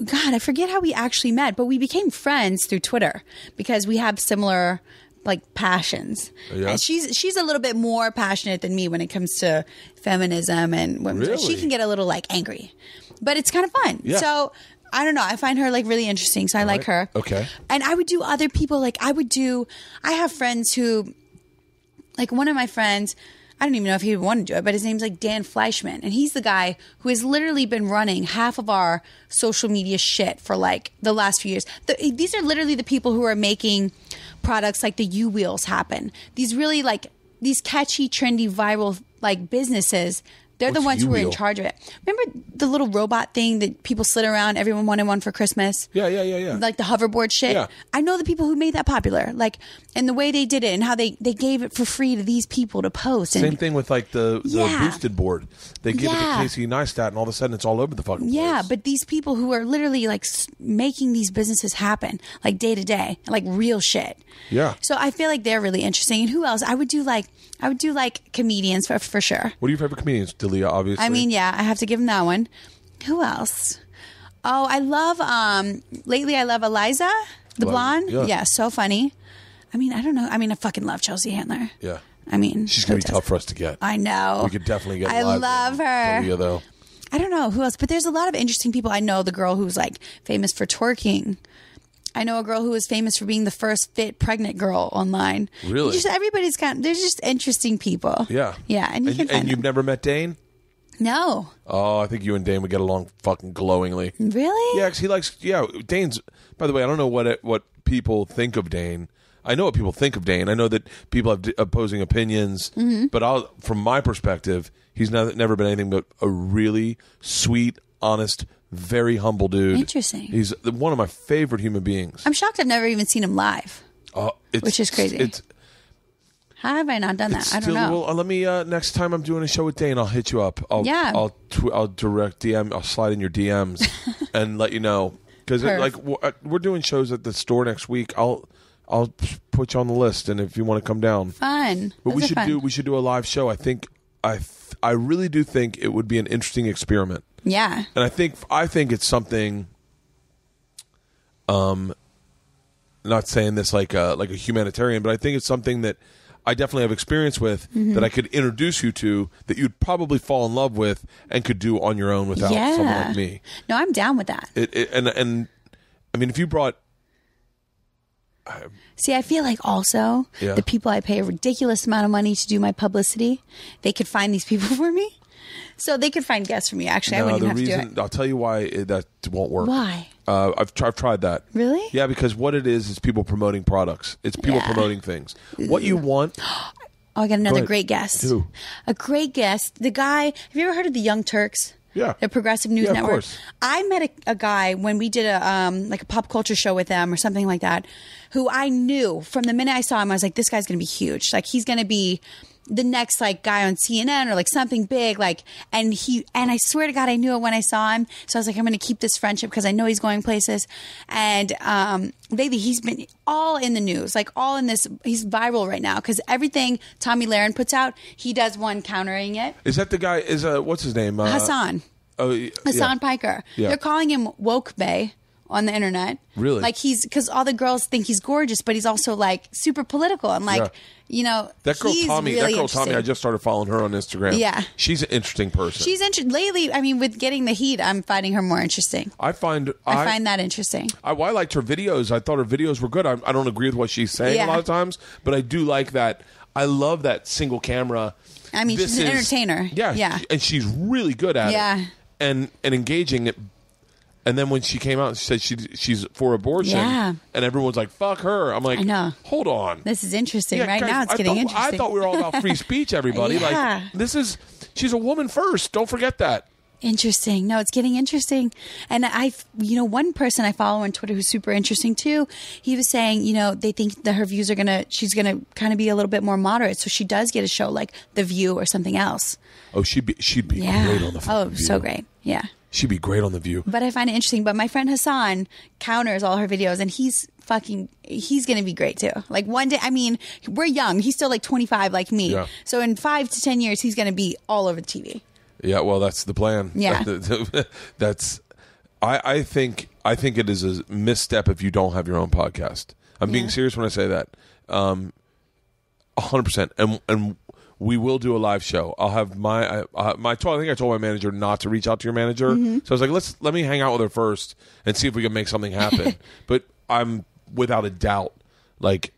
God, I forget how we actually met, but we became friends through Twitter because we have similar passions. Yeah. And she's a little bit more passionate than me when it comes to feminism and women. Really? She can get a little angry, but it's kind of fun. Yeah. So I don't know. I find her really interesting. So I like her. Okay. And I would do other people. I have friends who like one of my friends, I don't even know if he would want to do it, but his name's like Dan Fleischman. And he's the guy who has literally been running half of our social media shit for like the last few years. These are literally the people who are making products like the U Wheels happen. These really like these catchy, trendy, viral like businesses. They're the ones who were in charge of it. Remember the little robot thing that people slid around? Everyone wanted one for Christmas. Yeah. Like the hoverboard shit. Yeah. I know the people who made that popular. Like, and the way they did it and how they gave it for free to these people to post. Same And, thing with like the boosted board. They give it to Yeah. Casey Neistat, and all of a sudden it's all over the fucking place. yeah, but these people who are literally like making these businesses happen, like day to day, like real shit. Yeah. So I feel like they're really interesting. And who else? I would do like comedians for sure. What are your favorite comedians? Dalia, obviously. I mean, yeah, I have to give him that one. Who else? Oh, I love lately I love Eliza, the blonde. yeah. So funny. I mean, I don't know. I mean, I fucking love Chelsea Handler. Yeah. I mean, She's going to be tough for us to get. I know. We could definitely get I live love with her. Dalia, though. I don't know who else, but there's a lot of interesting people. I know the girl who's like famous for twerking. I know a girl who was famous for being the first fit pregnant girl online. Really? Just everybody's there's just interesting people. Yeah. Yeah, and you can find And you've them. never met Dane? No. Oh, I think you and Dane would get along fucking glowingly. Really? Yeah, 'cause he likes. Yeah, Dane's. By the way, I don't know what people think of Dane. I know what people think of Dane. I know that people have opposing opinions, Mm-hmm. but from my perspective, he's never been anything but a really sweet, honest, very humble dude. Interesting. He's one of my favorite human beings. I'm shocked I've never even seen him live. Which is crazy. It's How have I not done that? I don't know. Well, let me next time I'm doing a show with Dane, I'll hit you up. Yeah. I'll direct DM. I'll slide in your DMs and let you know because we're doing shows at the store next week. I'll put you on the list, and if you want to come down, Fun. But Those are fun. we should do a live show. I think I really do think it would be an interesting experiment. Yeah. And I think it's something. Not saying this like a humanitarian, but I think it's something that I definitely have experience with that I could introduce you to that you'd probably fall in love with and could do on your own without someone like me. No, I'm down with that. And I mean, if you brought. See, I feel like also Yeah. the people I pay a ridiculous amount of money to do my publicity, they could find these people for me. So they could find guests for me. Actually, I wouldn't even have to do it. I'll tell you why that won't work. Why? I've tried that. Really? Yeah, because what it is people promoting products. It's people Yeah. promoting things. What you want. Oh, I got another ahead. great guest. Who? A great guest. The guy, have you ever heard of the Young Turks? Yeah. The Progressive News Yeah, of Network. course. I met a guy when we did a pop culture show with them or something like that, who I knew from the minute I saw him, I was like, this guy's going to be huge. Like, he's going to be the next like guy on CNN or like something big. Like, and I swear to God, I knew it when I saw him. So I was like, I'm going to keep this friendship because I know he's going places. And lately he's been all in the news, like all in this. He's viral right now because everything Tommy Lahren puts out, he does one countering it. Is that the guy? What's his name? Hassan. Oh, yeah. Hassan Piker. Yeah. They're calling him Woke Bay on the internet. Really? Like because all the girls think he's gorgeous, but he's also like super political and like, Yeah. you know, That girl he's Tommy. really That girl Tommy. interesting. I just started following her on Instagram. Yeah. She's an interesting person. She's interesting. Lately, I mean, with getting the heat, I'm finding her more interesting. I find that interesting. I liked her videos. I thought her videos were good. I don't agree with what she's saying Yeah. a lot of times, but I do like that. I love that single camera. I mean, she's an entertainer. Yeah, Yeah. and she's really good at Yeah. it. And engaging it. And then when she came out and said she's for abortion, Yeah. and everyone's like, "Fuck her," I'm like, I know. Hold on, This is interesting. Yeah, Right guys, now, it's getting interesting. I thought we were all about free speech. Everybody, Yeah. like she's a woman first. Don't forget that. Interesting. No, it's getting interesting. And one person I follow on Twitter who's super interesting too, he was saying, they think that her views she's going to kind of be a little bit more moderate. So she does get a show like The View or something else. Oh, she'd be Yeah. great on the fucking View. So great. Yeah. She'd be great on The View. But I find it interesting. But my friend Hassan counters all her videos and he's going to be great too. Like one day, I mean, we're young. He's still like 25 like me. Yeah. So in 5 to 10 years, he's going to be all over the TV. Yeah, well, that's the plan. Yeah. That's. I think it is a misstep if you don't have your own podcast. I'm being serious when I say that. 100%. And we will do a live show. I'll have I think I told my manager not to reach out to your manager. Mm-hmm. So I was like, let me hang out with her first and see if we can make something happen. But I'm without a doubt, like,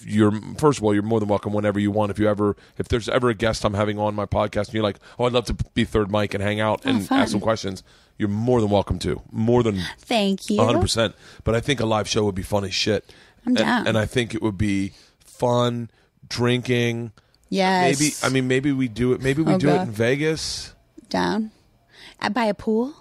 you're first of all, you're more than welcome whenever you want. If there's ever a guest I'm having on my podcast and you're like, oh, I'd love to be third mic and hang out and fun. ask some questions, you're more than welcome to. More than Thank you. 100%. But I think a live show would be fun as shit. I'm down. And I think it would be fun, drinking. Yes. Maybe we do it. Maybe we do it God. in Vegas. Down. By a pool?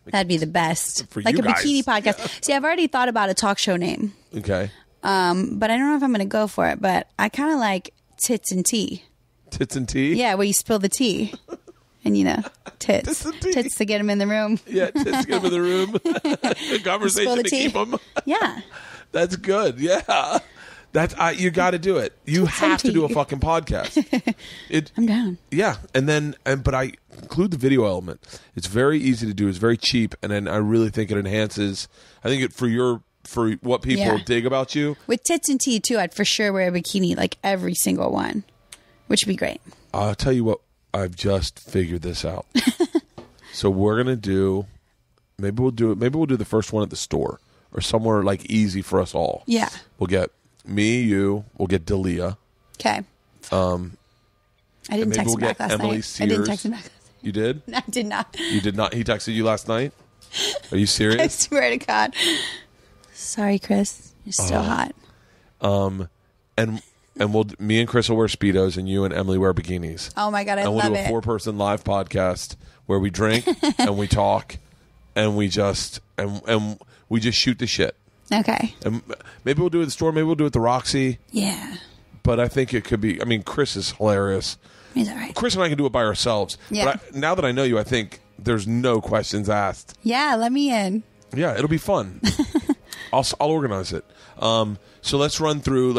That'd be the best. For like you a bikini guys. podcast. See, I've already thought about a talk show name. Okay. But I don't know if I'm going to go for it. But I kind of like tits and tea. Tits and tea? Yeah, where you spill the tea. And, tits. Tits and tea. Tits to get them in the room. Yeah, tits get them in the room. A conversation Spill the to tea. keep them. Yeah. That's good. Yeah. You got to do it. You have to do a fucking podcast. I'm down. Yeah, but I include the video element. It's very easy to do. It's very cheap, and then I really think it enhances. I think it for what people Yeah. dig about you. With tits and tea, too, I'd for sure wear a bikini, like every single one, which would be great. I'll tell you what. I've just figured this out. So we're gonna do. Maybe we'll do it. Maybe we'll do the first one at the store or somewhere like easy for us all. Yeah. We'll get me, you. We'll get Dalia. Okay. I didn't maybe text we'll him back get last Emily night. Sears. I didn't text him back. You did? I did not. You did not. He texted you last night. Are you I serious? swear to God. Sorry, Chris. You're still hot. And me and Chris will wear Speedos, and you and Emily wear bikinis. Oh my God, I And we'll love do a it. 4-person live podcast where we drink and we talk and we just shoot the shit. Okay. And maybe we'll do it at the store. Maybe we'll do it at the Roxy. Yeah. But I think it could be. I mean, Chris is hilarious. He's all right. Chris and I can do it by ourselves. Yeah. But now that I know you, I think there's no questions asked. Yeah, let me in. Yeah, it'll be fun. I'll organize it. So let's run through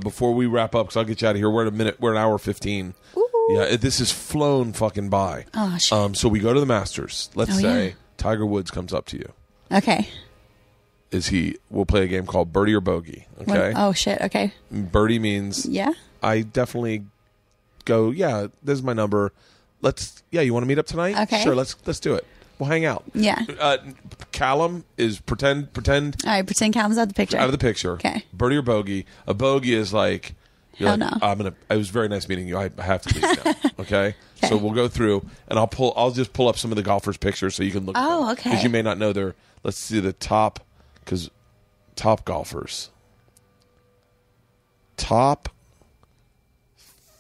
before we wrap up, because I'll get you out of here. We're at a minute. We're an hour 15. Ooh. Yeah, this is flown fucking by. Oh, shit. So we go to the Masters. Let's Oh, say yeah. Tiger Woods comes up to you. Okay. We'll play a game called Birdie or Bogey. Okay. Oh, shit. Okay. Birdie means Yeah. I definitely go, yeah, this is my number. You want to meet up tonight? Okay. Sure, let's do it. We'll hang out. Yeah. Callum is pretend All right, pretend Calum's out of the picture. out of the picture. Okay. Birdie or Bogey. A bogey is like, you're Hell like, no. it was very nice meeting you. I have to leave now. Okay. So we'll go through and I'll just pull up some of the golfers' pictures so you can look at them. Oh, okay. Because you may not know let's see the top golfers. Top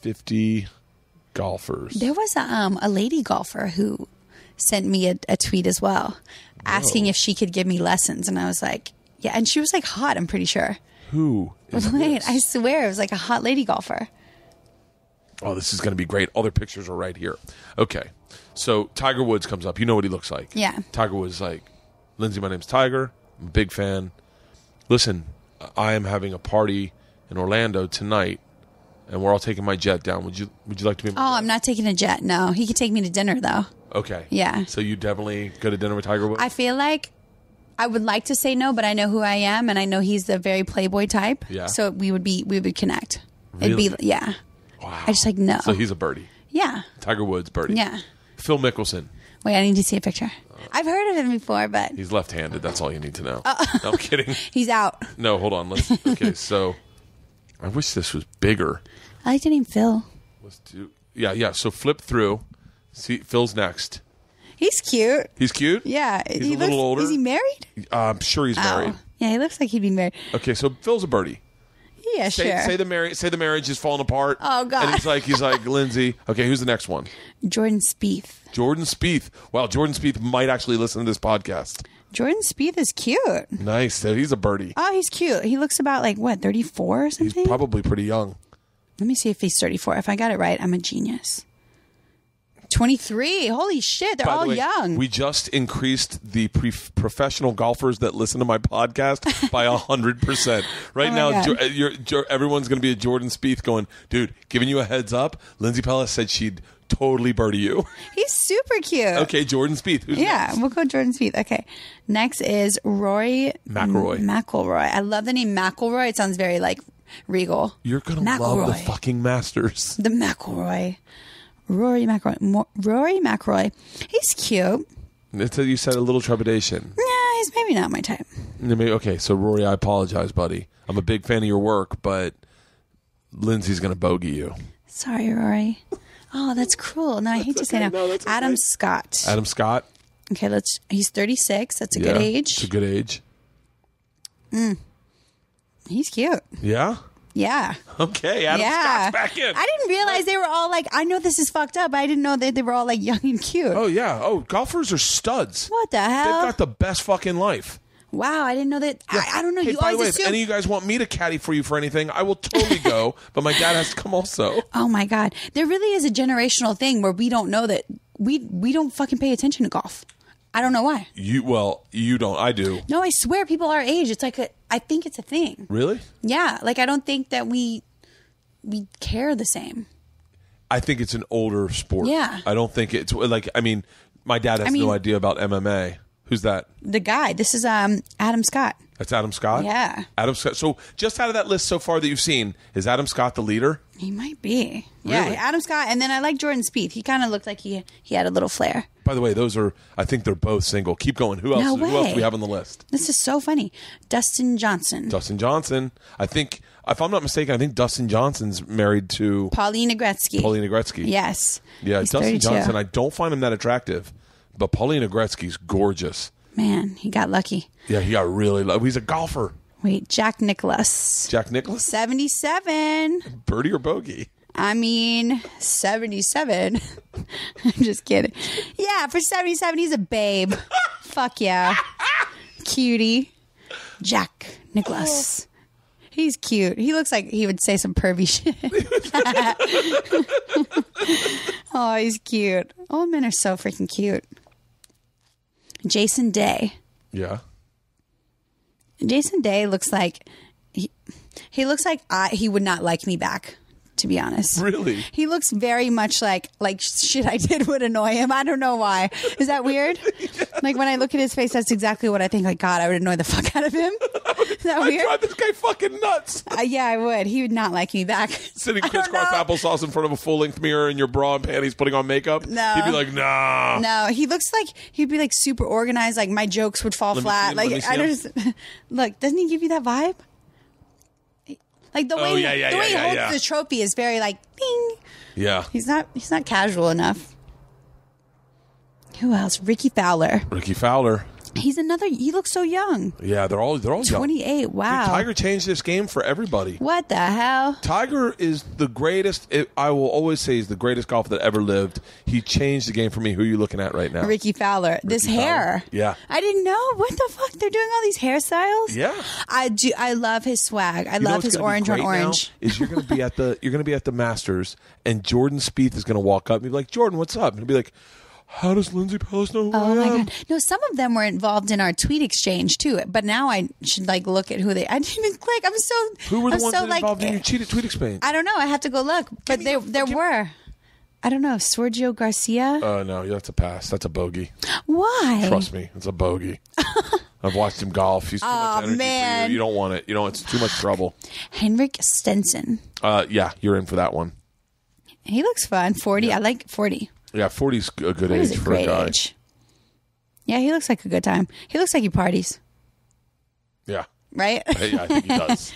50 golfers. There was a lady golfer who sent me a tweet as well, asking if she could give me lessons, and I was like, yeah, and she was like hot. I'm pretty sure. Who is Wait, this? I swear it was like a hot lady golfer. Oh, this is going to be great. All their pictures are right here. Okay. So Tiger Woods comes up. You know what he looks like. Yeah. Tiger Woods is like, Lindsay, my name's Tiger. I'm a big fan. Listen, I am having a party in Orlando tonight, and we're all taking my jet down. Would you like to be? Oh, I'm not taking a jet. No, he could take me to dinner though. Okay. Yeah. So you definitely go to dinner with Tiger Woods? I feel like I would like to say no, but I know who I am, and I know he's the very playboy type. Yeah. So we would connect. Really? It'd be yeah. Wow. I just like no. So he's a birdie. Yeah. Tiger Woods, birdie. Yeah. Phil Mickelson. Wait, I need to see a picture. I've heard of him before, but He's left-handed. That's all you need to know. No, I'm kidding. he's out. No, hold on. Okay, so I wish this was bigger. I like the name Phil. Let's do. Yeah. So flip through. See, Phil's next. He's cute. He's cute. Yeah. He's he a little older. Is he married? I'm sure he's married. Oh. Yeah, he looks like he'd be married. Okay, so Phil's a birdie. Yeah, sure. Say the marriage is falling apart. Oh, God. And he's like Lindsay. Okay, who's the next one? Jordan Spieth. Jordan Spieth. Wow, Jordan Spieth might actually listen to this podcast. Jordan Spieth is cute. Nice. So he's a birdie. Oh, he's cute. He looks about like, what, 34 or He's something? probably pretty young. Let me see if he's 34. If I got it right, I'm a genius. 23. Holy shit. They're By the all way, young. We just increased the professional golfers that listen to my podcast by 100%. Right Oh my now, God. everyone's going to be a Jordan Spieth going, dude, giving you a heads up. Lindsay Pellis said she'd totally birdie you. He's super cute. Okay, Jordan Spieth. Who's Yeah, next? we'll go Jordan Spieth. Okay. Next is Rory McIlroy. McIlroy. I love the name McIlroy. It sounds very like regal. You're going to love the McIlroy. fucking Masters. The McIlroy. Rory McIlroy. Rory McIlroy. He's cute. Until you said a little trepidation. Yeah, he's maybe not my type. Okay, so Rory, I apologize, buddy. I'm a big fan of your work, but Lindsay's going to bogey you. Sorry, Rory. Oh, that's cruel. No, I hate to say okay. no. No, that's okay. Adam Scott. Adam Scott? Okay, he's 36. That's a good age. It's a good age. He's cute. Yeah? Yeah. Okay, Adam Scott's back in. I didn't realize they were all like, I know this is fucked up. I didn't know that they were all like young and cute. Oh, yeah. Oh, golfers are studs. What the hell? They've got the best fucking life. Wow, I didn't know that. I don't know. Hey, You by the always way, assume. if any of you guys want me to caddy for you for anything, I will totally go, but my dad has to come also. Oh my God. There really is a generational thing where we don't know that we don't fucking pay attention to golf. I don't know why. You don't. I do. No, I swear people our age, it's like I think it's a thing. Really? Yeah. Like I don't think that we care the same. I think it's an older sport. Yeah. I don't think it's like, I mean, my dad has no idea about MMA. Who's that? The guy. This is Adam Scott. That's Adam Scott? Yeah. Adam Scott. So just out of that list so far that you've seen, is Adam Scott the leader? He might be. Yeah, Really? Adam Scott. And then I like Jordan Spieth. He kind of looked like he had a little flair. By the way, I think they're both single. Keep going. Who else? No Who else way. do we have on the list? This is so funny. Dustin Johnson. Dustin Johnson. I think, if I'm not mistaken, I think Dustin Johnson's married to Paulina Gretzky. Paulina Gretzky. Yes. Yeah, He's Dustin 32. Johnson, I don't find him that attractive, but Paulina Gretzky's gorgeous. Man, he got lucky. Yeah, he got really he's a golfer. Wait, Jack Nicklaus. Jack Nicklaus? 77. Birdie or bogey? I mean, 77. I'm just kidding. Yeah, for 77, he's a babe. Fuck yeah. Cutie. Jack Nicklaus. He's cute. He looks like he would say some pervy shit. Oh, he's cute. Old men are so freaking cute. Jason Day. Yeah. Jason Day looks like he looks like he would not like me back, to be honest. Really? He looks very much like shit I did would annoy him. I don't know why. Is that weird? Yeah. Like when I look at his face, that's exactly what I think. Like, God, I would annoy the fuck out of him. Is that I weird? drive this guy fucking nuts. Yeah, I would. He would not like me back. Sitting crisscross applesauce in front of a full-length mirror in your bra and panties, putting on makeup. No. He'd be like, nah. No, he looks like he'd be like super organized. Like my jokes would fall flat. Let me Like see I him. just look. Doesn't he give you that vibe? Like the way Oh, the yeah, way he holds yeah. the trophy is very like ding. Yeah. He's not casual enough. Who else? Ricky Fowler. Ricky Fowler. He looks so young. Yeah, they're all young. 28. Wow. Dude, Tiger changed this game for everybody. What the hell? Tiger is the greatest. I will always say he's the greatest golfer that ever lived. He changed the game for me. Who are you looking at right now? Ricky Fowler. This hair. Fowler. Yeah. I didn't know. What the fuck? They're doing all these hairstyles? Yeah. I do. I love his swag. I You know love what's his gonna be orange on great orange. now is you're going to be at the Masters, and Jordan Spieth is going to walk up and be like, Jordan, what's up? And he'll be like, how does Lindsay Pellis know who I Oh my am? God. No, some of them were involved in our tweet exchange too. But now I should like look at who they. I didn't even click. I'm so. Who were the I'm ones so, that involved in your tweet exchange? I don't know. I have to go look. But there were. I don't know. Sergio Garcia. No, that's a pass. That's a bogey. Why? Trust me, it's a bogey. I've watched him golf. He's too much energy man. for you. You don't want it. You know, it's too much trouble. Henrik Stenson. Yeah, you're in for that one. He looks fun. 40. I like 40. Yeah, 40's a good 40 is age a for a great guy. age. Yeah, he looks like a good time. He looks like he parties. Yeah. Right? Yeah, I think he does.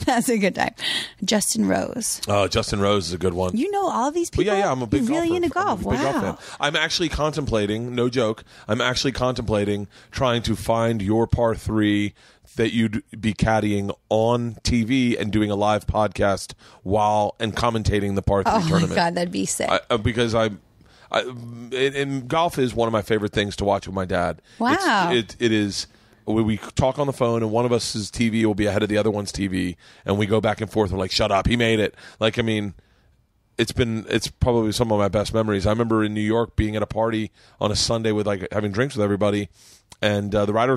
That's a good time. Justin Rose. Justin Rose is a good one. You know all these But people? yeah, I'm a big You're really golfer. into golf. I'm a big golf Wow. fan. I'm actually contemplating, no joke, trying to find your par 3 that you'd be caddying on TV and doing a live podcast and commentating the par 3 Oh tournament. my God, that'd be sick. Because and golf is one of my favorite things to watch with my dad. Wow. It is. We talk on the phone, and one of us's TV will be ahead of the other one's TV, and we go back and forth. We're like, "Shut up, he made it!" Like, I mean, it's probably some of my best memories. I remember in New York being at a party on a Sunday with like having drinks with everybody, and the Ryder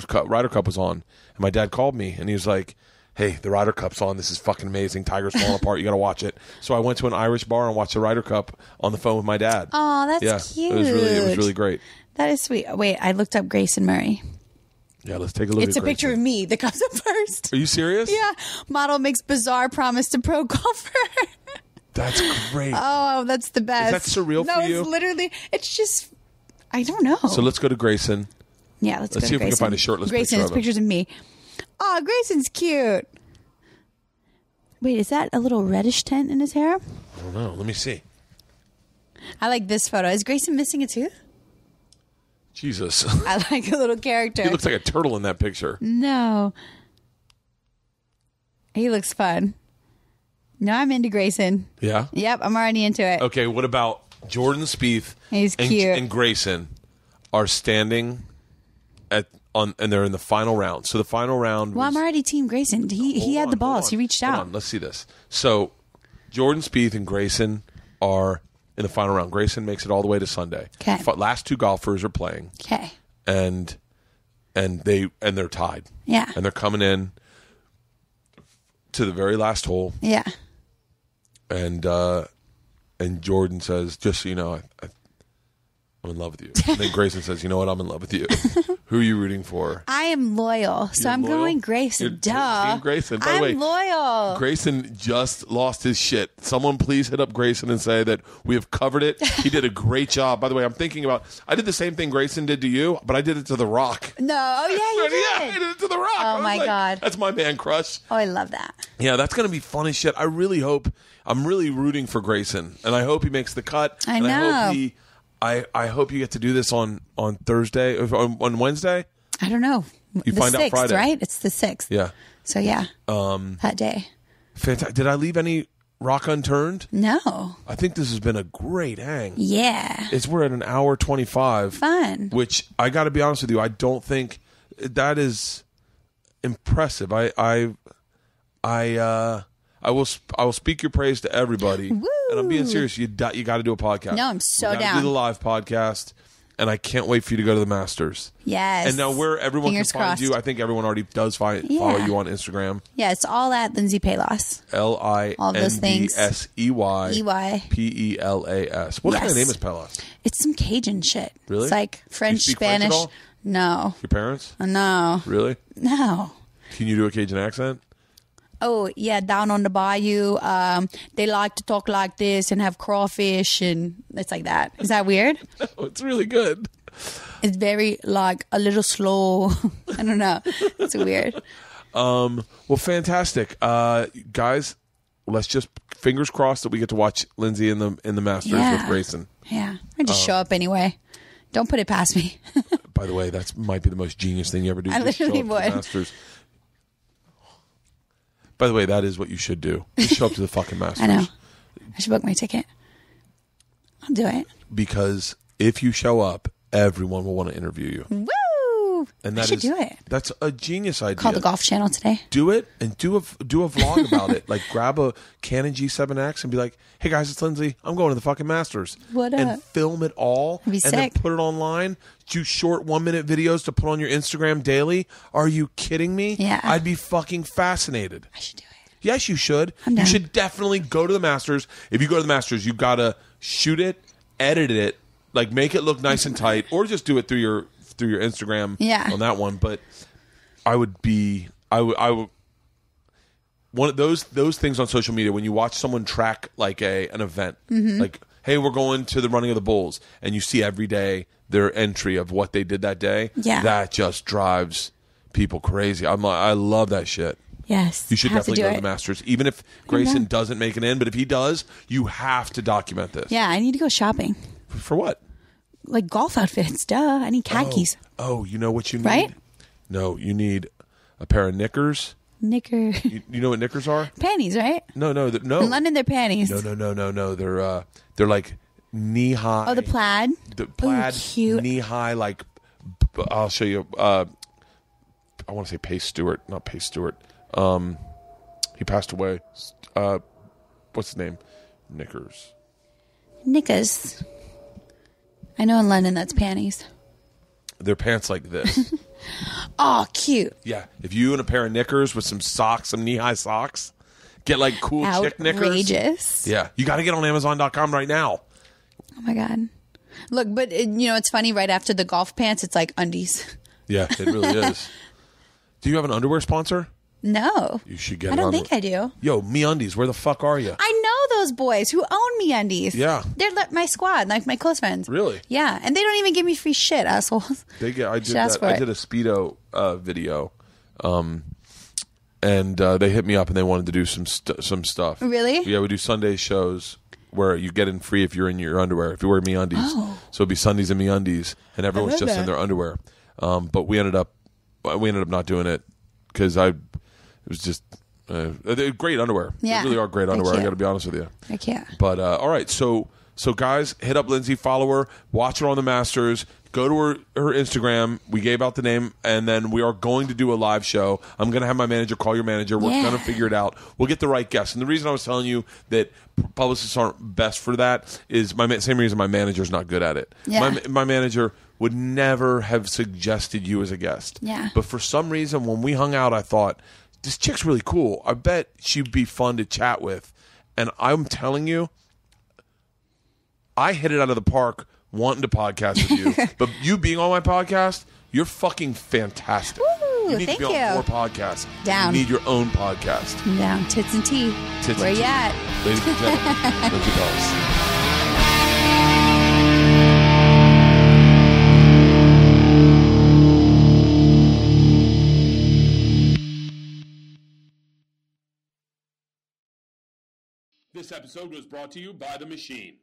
Cup was on, and my dad called me, and he was like, "Hey, the Ryder Cup's on. This is fucking amazing. Tiger's falling apart. You got to watch it." So I went to an Irish bar and watched the Ryder Cup on the phone with my dad. Oh, that's cute. It was really great. That is sweet. Wait, I looked up Grayson Murray. Yeah, let's take a look. It's a picture of me that comes up first. Are you serious? Yeah. Model makes bizarre promise to pro golfer. That's great. Oh, that's the best. Is that surreal no, for you? No, it's literally, it's just, I don't know. So let's go to Grayson. Yeah, let's go see to if we can Grayson. find a shirtless Grayson, picture it's of him. pictures of me. Oh, Grayson's cute. Wait, is that a little reddish tint in his hair? I don't know. Let me see. I like this photo. Is Grayson missing a tooth? Jesus. I like a little character. He looks like a turtle in that picture. No. He looks fun. No, I'm into Grayson. Yeah? Yep, I'm already into it. Okay, what about Jordan Spieth He's and, cute. and Grayson are standing and they're in the final round. So the final round Well, I'm already Team Grayson. He had the balls. He reached out. Hold on, let's see this. So Jordan Spieth and Grayson are in the final round. Grayson makes it all the way to Sunday. Okay. Last two golfers are playing. Okay. And they're tied. Yeah. And they're coming in to the very last hole. Yeah. And Jordan says, just so you know, I'm in love with you. And then Grayson says, you know what? I'm in love with you. Who are you rooting for? I am loyal, so You're I'm loyal? going Grayson. You're Duh. Team Grayson. By the I'm way, loyal. Grayson just lost his shit. Someone please hit up Grayson and say that we have covered it. He did a great job. By the way, I'm thinking about, I did the same thing Grayson did to you, but I did it to The Rock. No. Oh, yeah, you Yeah, I did. did it to The Rock. Oh, I was my like, God. That's my man crush. Oh, I love that. Yeah, that's going to be fun as shit. I really hope, I'm really rooting for Grayson, and I hope he makes the cut. I and know. I hope you get to do this on Thursday, on Wednesday. I don't know. You the find out 6th, Friday. right? It's the 6th. Yeah. So, yeah. That day. Fantastic. Did I leave any rock unturned? No. I think this has been a great hang. Yeah. We're at an hour 25. Fun. Which I got to be honest with you, I don't think that is impressive. I will speak your praise to everybody. Woo. And I'm being serious. You got to do a podcast. No, I'm so We gotta down. Do the live podcast, and I can't wait for you to go to the Masters. Yes. And now where everyone Fingers can find crossed. you, I think everyone already does follow Yeah. you on Instagram. Yeah, it's all at Lindsay Payless. All those things. LINDSEY PELAS. What kind of Yes. name is Pelas? It's some Cajun shit. Really? It's like French, speak French at Spanish. all? No. Your parents? No. Really? No. Can you do a Cajun accent? Oh, yeah, down on the bayou, they like to talk like this and have crawfish, and it's like that. Is that weird? Oh, it's really good. It's very, like, a little slow. I don't know. It's weird. Well, fantastic, guys. Let's just fingers crossed that we get to watch Lindsay in the Masters Yeah. with Grayson. Yeah. I just show up anyway. Don't put it past me. By the way, that might be the most genius thing you ever do. I Just show literally up to the would. Masters. By the way, that is what you should do. Just show up to the fucking Masters. I know. I should book my ticket. I'll do it. Because if you show up, everyone will want to interview you. Woo! And I that should is- do it. That's a genius idea. Call the Golf Channel today. Do it and do a vlog about it. Like grab a Canon G7X and be like, "Hey guys, it's Lindsay. I'm going to the fucking Masters." What and up? film it all That'd be and then sick. put it online. Do short 1-minute videos to put on your Instagram daily. Are you kidding me? Yeah. I'd be fucking fascinated. I should do it. Yes, you should. I'm You down. should definitely go to the Masters. If you go to the Masters, you gotta shoot it, edit it, like make it look nice and tight, or just do it through your Instagram Yeah. on that one. But I would one of those things on social media when you watch someone track like an event, Mm-hmm. like, hey, we're going to the running of the bulls, and you see every day their entry of what they did that day. Yeah. That just drives people crazy. I love that shit. Yes. You should I have definitely to do go to it. the Masters. Even if Grayson doesn't make it in, but if he does, you have to document this. Yeah, I need to go shopping. For what? Like golf outfits. Duh. I need khakis. Oh, you know what you need? Right? No, you need a pair of knickers. Knicker. You know what knickers are? Panties, right? No. In London, they're panties. No. They're like knee high. Oh, the plaid? The plaid, Ooh, cute. knee high. Like I'll show you. I want to say Pace Stewart, not Pace Stewart. He passed away. What's his name? Knickers. Knickers. I know in London that's panties. They're pants like this. Oh, cute. Yeah, if you and a pair of knickers with some socks, some knee-high socks, get like cool chick knickers. Outrageous. Yeah, you got to get on Amazon.com right now. Oh, my God. Look, but it's funny. Right after the golf pants, it's like undies. Yeah, it really is. Do you have an underwear sponsor? No. You should get I it don't on. think I do. Yo, MeUndies, where the fuck are you? I know those boys who own MeUndies. Yeah. They're my squad, like my close friends. Really? Yeah, and they don't even give me free shit, assholes. I did Should ask that. for I it. did a Speedo video, and they hit me up and they wanted to do some stuff. Really? Yeah, we do Sunday shows where you get in free if you're in your underwear, if you wear MeUndies. Oh. So it'd be Sundays in MeUndies, and everyone's love just that. in their underwear. But we ended up not doing it because it was just they're great underwear. Yeah. They really are great They're underwear. I cute. got to be honest with you. I can't. But all right, so guys, hit up Lindsay, follow her, watch her on the Masters, go to her Instagram. We gave out the name, and then we are going to do a live show. I'm going to have my manager call your manager. We're Yeah. going to figure it out. We'll get the right guests. And the reason I was telling you that publicists aren't best for that is same reason my manager's not good at it. Yeah. My manager would never have suggested you as a guest. Yeah. But for some reason, when we hung out, I thought, this chick's really cool. I bet she'd be fun to chat with. And I'm telling you, I hit it out of the park wanting to podcast with you. But you being on my podcast, you're fucking fantastic. Woo, you need thank to be on you. more podcasts. Down. You need your own podcast. I'm down. Tits and tea. Tits Where and you tea. at? Ladies and gentlemen, Lindsay Bellis. This episode was brought to you by The Machine.